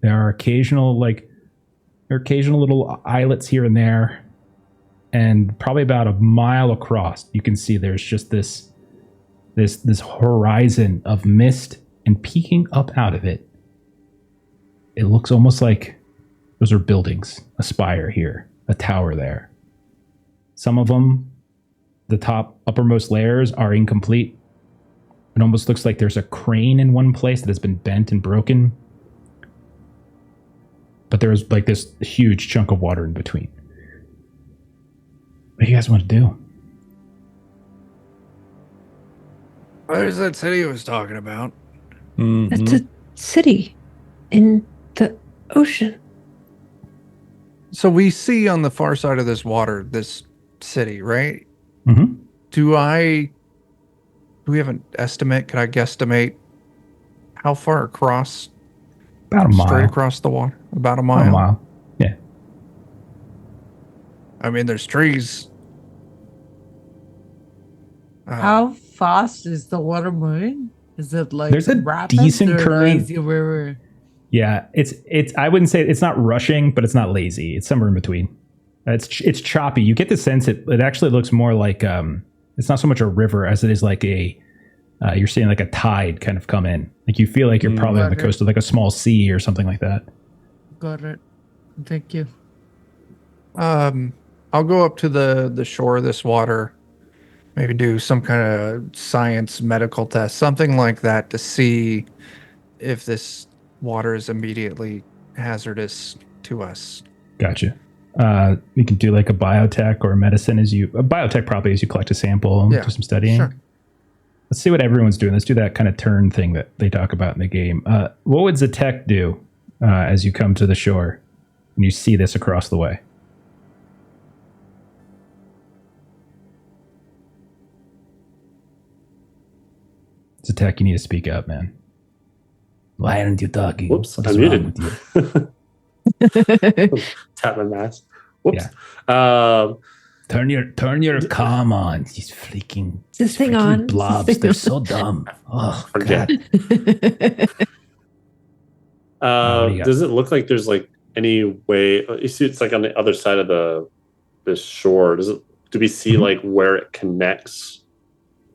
There are occasional little islets here and there. And probably about a mile across, you can see there's just this horizon of mist, and peeking up out of it, it looks almost like those are buildings. A spire here, a tower there. Some of them, the uppermost layers are incomplete. It almost looks like there's a crane in one place that has been bent and broken. But there's like this huge chunk of water in between. What do you guys want to do? Where's that city I was talking about? That's a city in the ocean. So we see on the far side of this water, this city, right? Mm-hmm. Do we have an estimate? Can I guesstimate how far across? About a mile. Straight across the water? About a mile? About a mile. Yeah. I mean, there's trees. How fast is the water moving? Is it like There's a rapid decent or current. lazy river? Yeah, it's. I wouldn't say it's not rushing, but it's not lazy. It's somewhere in between. It's choppy. You get the sense it actually looks more like it's not so much a river as it is like you're seeing like a tide kind of come in. Like you feel like you're probably on the coast of like a small sea or something like that. Got it. Thank you. I'll go up to the shore of this water, maybe do some kind of science medical test, something like that, to see if this water is immediately hazardous to us. Gotcha. You can do like a biotech or a medicine a biotech probably as you collect a sample and do some studying. Sure. Let's see what everyone's doing. Let's do that kind of turn thing that they talk about in the game. What would Zatek do as you come to the shore and you see this across the way? Zatek, you need to speak up, man. Why aren't you talking? Whoops, What's I'm wrong muted. with you? Tap my mask. Whoops. Yeah. Turn your comm on. These freaking This thing on. blobs. They're so dumb. Oh God. Does it look like there's like any way? You see, it's like on the other side of this shore. Do we see like where it connects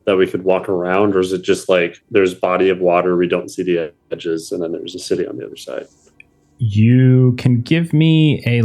that we could walk around, or is it just like there's body of water, we don't see the edges, and then there's a city on the other side? You can give me a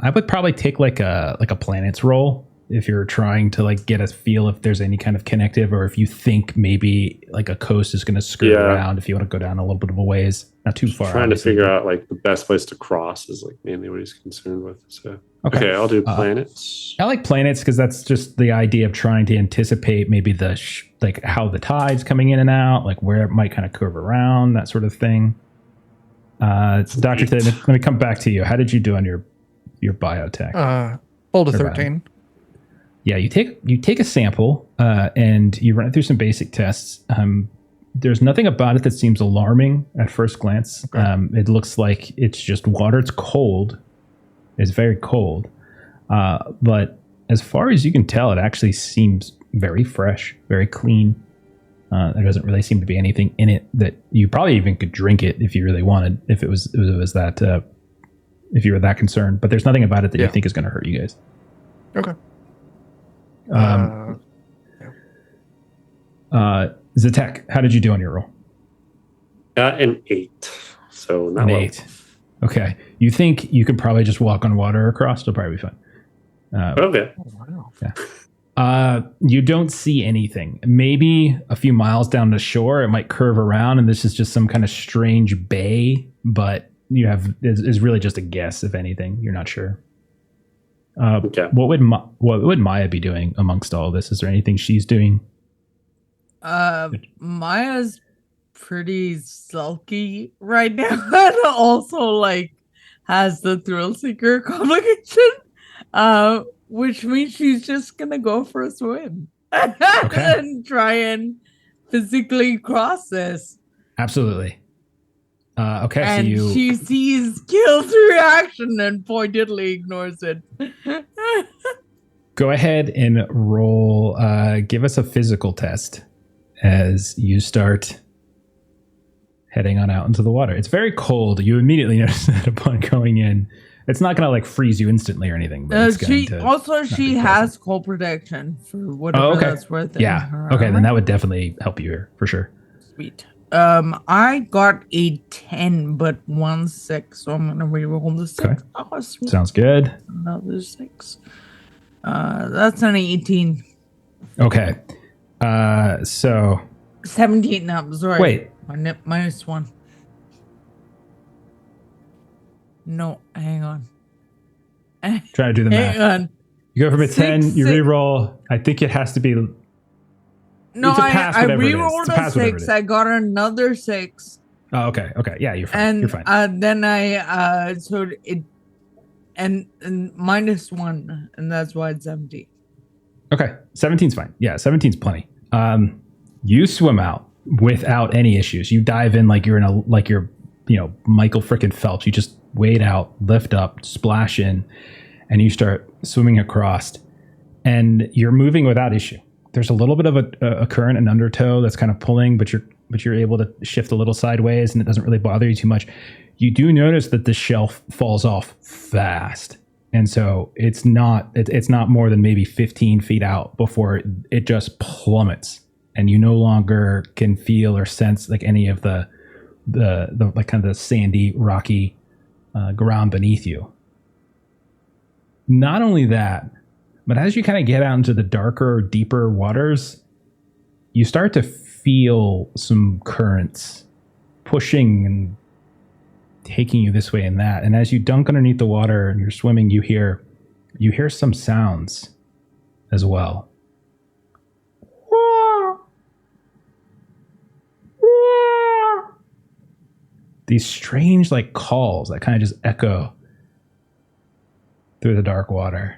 I would probably take like a planets roll if you're trying to like get a feel if there's any kind of connective, or if you think maybe like a coast is going to skirt around, if you want to go down a little bit of a ways, not too far. Trying to figure out like the best place to cross is like mainly what he's concerned with. So okay, I'll do planets. I like planets because that's just the idea of trying to anticipate maybe the like how the tide's coming in and out, like where it might kind of curve around, that sort of thing. Dr. Ted, let me come back to you. How did you do on your biotech? Hold a 13. Yeah, you take a sample and you run it through some basic tests. There's nothing about it that seems alarming at first glance. Okay. It looks like it's just water. It's cold. It's very cold. But as far as you can tell, it actually seems very fresh, very clean. There doesn't really seem to be anything in it that you probably even could drink it if you really wanted, if it was that, if you were that concerned. But there's nothing about it that you think is going to hurt you guys. Okay. Zatek, how did you do on your roll? An 8. So not an low. 8. Okay. You think you could probably just walk on water across? It'll probably be fine. Okay. Oh, wow. Yeah. You don't see anything. Maybe a few miles down the shore, it might curve around, and this is just some kind of strange bay. But is really just a guess. If anything, you're not sure. Okay. What would Maya be doing amongst all this? Is there anything she's doing? Maya's pretty sulky right now, and also like has the thrill seeker complication, which means she's just gonna go for a swim and try and physically cross this. Absolutely. Okay, and so she sees Kill's reaction and pointedly ignores it. Go ahead and roll. Give us a physical test as you start heading on out into the water. It's very cold. You immediately notice that upon going in. It's not going to like freeze you instantly or anything. But she has cold protection for whatever that's worth. Yeah. Okay, then that would definitely help you here for sure. Sweet. I got a 10, but 1 6, so I'm gonna reroll the 6. Okay. Oh, sounds good. Another 6. That's an 18. Okay. So 17. I'm sorry. Wait. Minus 1. No, hang on. Try to do the math. Hang on. You go from a 10, you reroll. I think it has to be. No, I rerolled a 6. I got another 6. Oh, okay. Okay. Yeah, you're fine. You're fine. Then and minus 1, and that's why it's 17. Okay. 17's fine. Yeah, 17's plenty. You swim out without any issues. You dive in like you're Michael frickin' Phelps. You just wade out, lift up, splash in, and you start swimming across, and you're moving without issue. There's a little bit of a current and undertow that's kind of pulling, but you're able to shift a little sideways, and it doesn't really bother you too much. You do notice that the shelf falls off fast, and so it's not more than maybe 15 feet out before it just plummets, and you no longer can feel or sense like any of the like kind of the sandy, rocky ground beneath you. Not only that, but as you kind of get out into the darker, deeper waters, you start to feel some currents pushing and taking you this way and that. And as you dunk underneath the water and you're swimming, you hear some sounds as well. These strange like calls that kind of just echo through the dark water.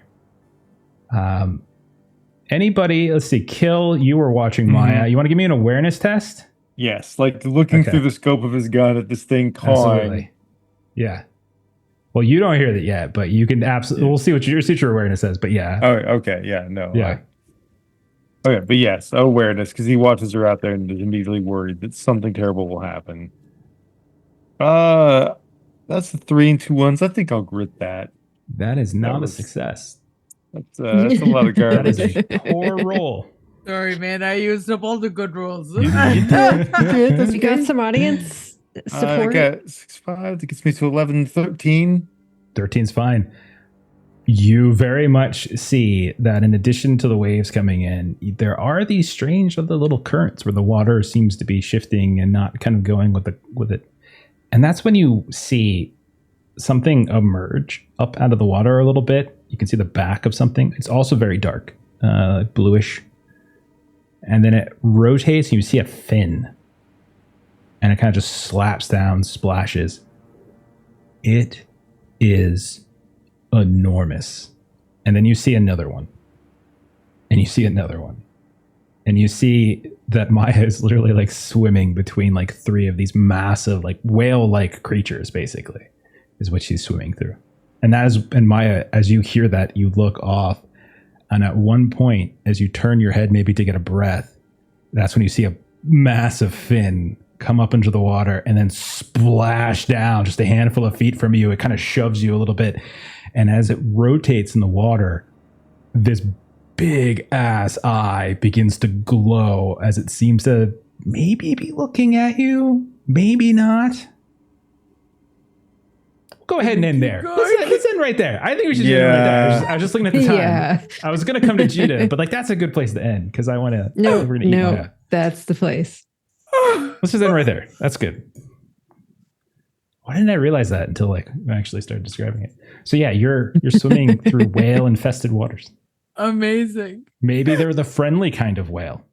Anybody, let's see, Kill, you were watching Maya. You want to give me an awareness test? Yes, like looking through the scope of his gun at this thing cawing. Absolutely. Yeah. Well, you don't hear that yet, but you can absolutely, we'll see what your awareness says, but yeah. Oh, okay. Yeah, no. Yeah. Okay, but yes, awareness, because he watches her out there and is immediately worried that something terrible will happen. That's the 3 and 2 ones. I think I'll grit that. That is not a success. That's a lot of garbage. That is a poor roll. Sorry, man. I used up all the good rolls. You got some audience support. I got 6, 5. That gets me to 11, 13. 13's fine. You very much see that in addition to the waves coming in, there are these strange other little currents where the water seems to be shifting and not kind of going with it. And that's when you see something emerge up out of the water a little bit. You can see the back of something. It's also very dark, bluish. And then it rotates and you see a fin. And it kind of just slaps down, splashes. It is enormous. And then you see another one. And you see another one. And you see that Maya is literally like swimming between like three of these massive, like whale-like creatures, basically, is what she's swimming through. And Maya, as you hear that, you look off. And at one point, as you turn your head maybe to get a breath, that's when you see a massive fin come up into the water and then splash down just a handful of feet from you. It kind of shoves you a little bit. And as it rotates in the water, this big ass eye begins to glow as it seems to maybe be looking at you, maybe not. Go ahead and end there. Let's end right there. I think we should end right there. I was just looking at the time. Yeah. I was going to come to Jita, but like that's a good place to end because I want to. No, that's the place. Let's just end right there. That's good. Why didn't I realize that until like I actually started describing it? So yeah, you're swimming through whale infested waters. Amazing. Maybe they're the friendly kind of whale.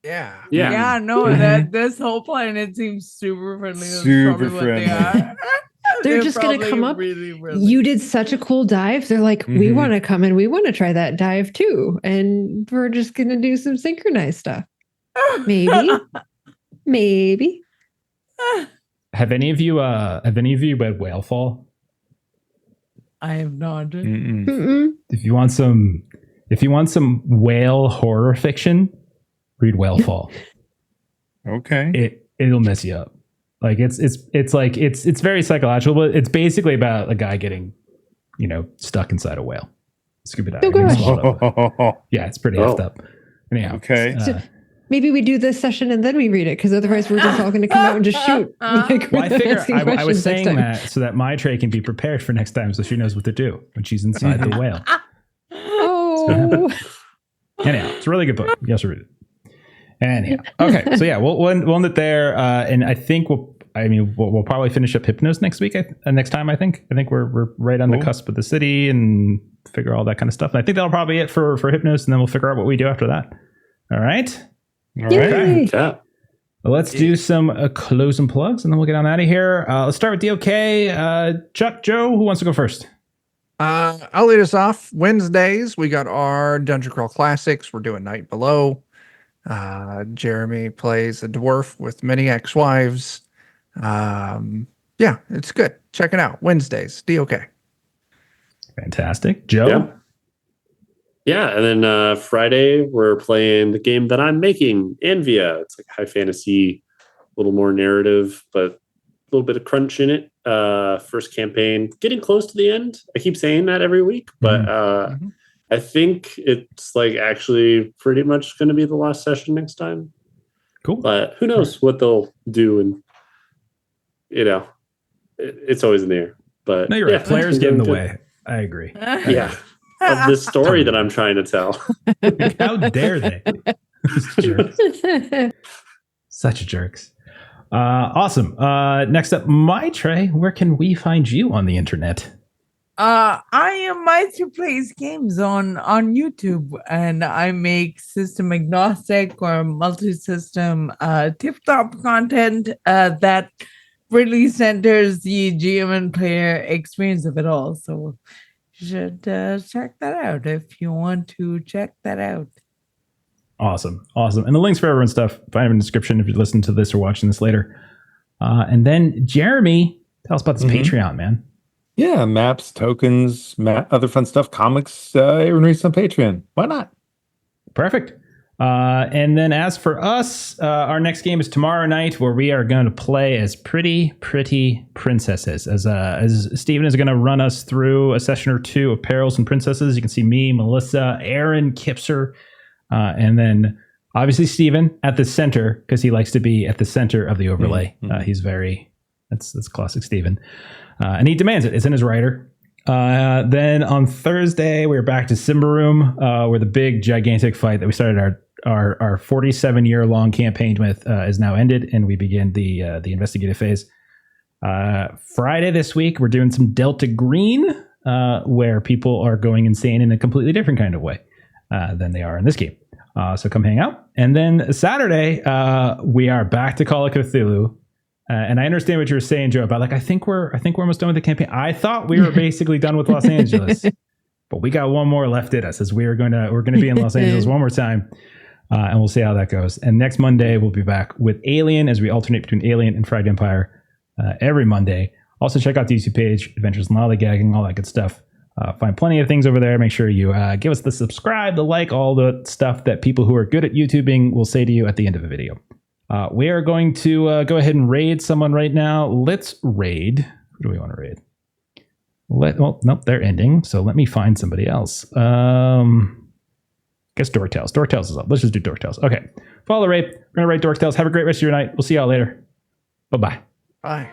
Yeah. Yeah, no, that this whole planet seems super friendly. That's Super probably what friendly. they are. They're just going to probably come up. Really. You did such a cool dive. They're like, we want to come and we want to try that dive too. And we're just going to do some synchronized stuff. Maybe. Maybe. Have any of you read Whale Fall? I have not. Mm-mm. If you want some whale horror fiction, read Whale Fall. Okay. It'll mess you up. Like it's very psychological, but it's basically about a guy getting, stuck inside a whale. Scuba diving. Oh, gosh. Yeah, it's pretty effed up. Anyhow. Okay. So maybe we do this session and then we read it, because otherwise we're just all going to come out and just shoot. Well, I figure I was saying that so that my Trey can be prepared for next time, so she knows what to do when she's inside the whale. Oh. Anyhow, it's a really good book. You also read it. Anyhow, okay, so yeah, we'll end it there, and I think we'll probably finish up Hypnos next week. Next time, I think we're right on the cusp of the city and figure all that kind of stuff. And I think that'll probably be it for Hypnos, and then we'll figure out what we do after that. All right. All right. Yeah. Well, let's do some closing plugs, and then we'll get on out of here. Let's start with DOK. Chuck, Joe, who wants to go first? I'll lead us off. Wednesdays, we got our Dungeon Crawl Classics. We're doing Night Below. Jeremy plays a dwarf with many ex-wives. Yeah, it's good. Check it out. Wednesdays, DOK. Fantastic. Joe? Yeah, and then Friday, we're playing the game that I'm making, Anvia. It's like high fantasy, a little more narrative, but a little bit of crunch in it. First campaign, getting close to the end. I keep saying that every week, but I think it's like actually pretty much going to be the last session next time. Cool. But who knows what they'll do, and it's always in the air. But No, you're right. Players get in the way. I agree. Yeah, of the story that I'm trying to tell. How dare they? Jerks. Such jerks. Awesome. Next up, my Trey. Where can we find you on the internet? I am Meister Plays Games on YouTube, and I make system agnostic or multi-system tip-top content that really centers the GM and player experience of it all. So you should check that out if you want to check that out. Awesome. And the links for everyone's stuff, find them in the description if you listen to this or watching this later. And then Jeremy, tell us about this Patreon, man. Yeah, maps, tokens, other fun stuff, comics, everyone reads on Patreon. Why not? Perfect. And then as for us, our next game is tomorrow night, where we are going to play as pretty princesses. As Steven is going to run us through a session or two of Perils and Princesses. You can see me, Melissa, Aaron, Kipser, and then obviously Steven at the center, because he likes to be at the center of the overlay. He's that's classic Steven. And he demands it. It's in his writer. Then on Thursday, we're back to Simba Room, where the big, gigantic fight that we started our 47-year-long campaign with is now ended, and we begin the investigative phase. Friday this week, we're doing some Delta Green, where people are going insane in a completely different kind of way than they are in this game. So come hang out. And then Saturday, we are back to Call of Cthulhu. And I understand what you were saying, Joe, about like I think we're almost done with the campaign. I thought we were basically done with Los Angeles, but we got one more left in us as we're gonna be in Los Angeles one more time, and we'll see how that goes. And next Monday we'll be back with Alien as we alternate between Alien and Fragged Empire every Monday. Also check out the YouTube page, Adventures in Lollygagging, all that good stuff. Find plenty of things over there. Make sure you give us the subscribe, the like, all the stuff that people who are good at YouTubing will say to you at the end of a video. We are going to go ahead and raid someone right now. Let's raid. Who do we want to raid? Nope, they're ending. So let me find somebody else. Guess Dorktales. Dorktales is up. Let's just do Dorktales. Okay. Follow the raid. We're going to raid Dorktales. Have a great rest of your night. We'll see y'all later. Bye-bye. Bye.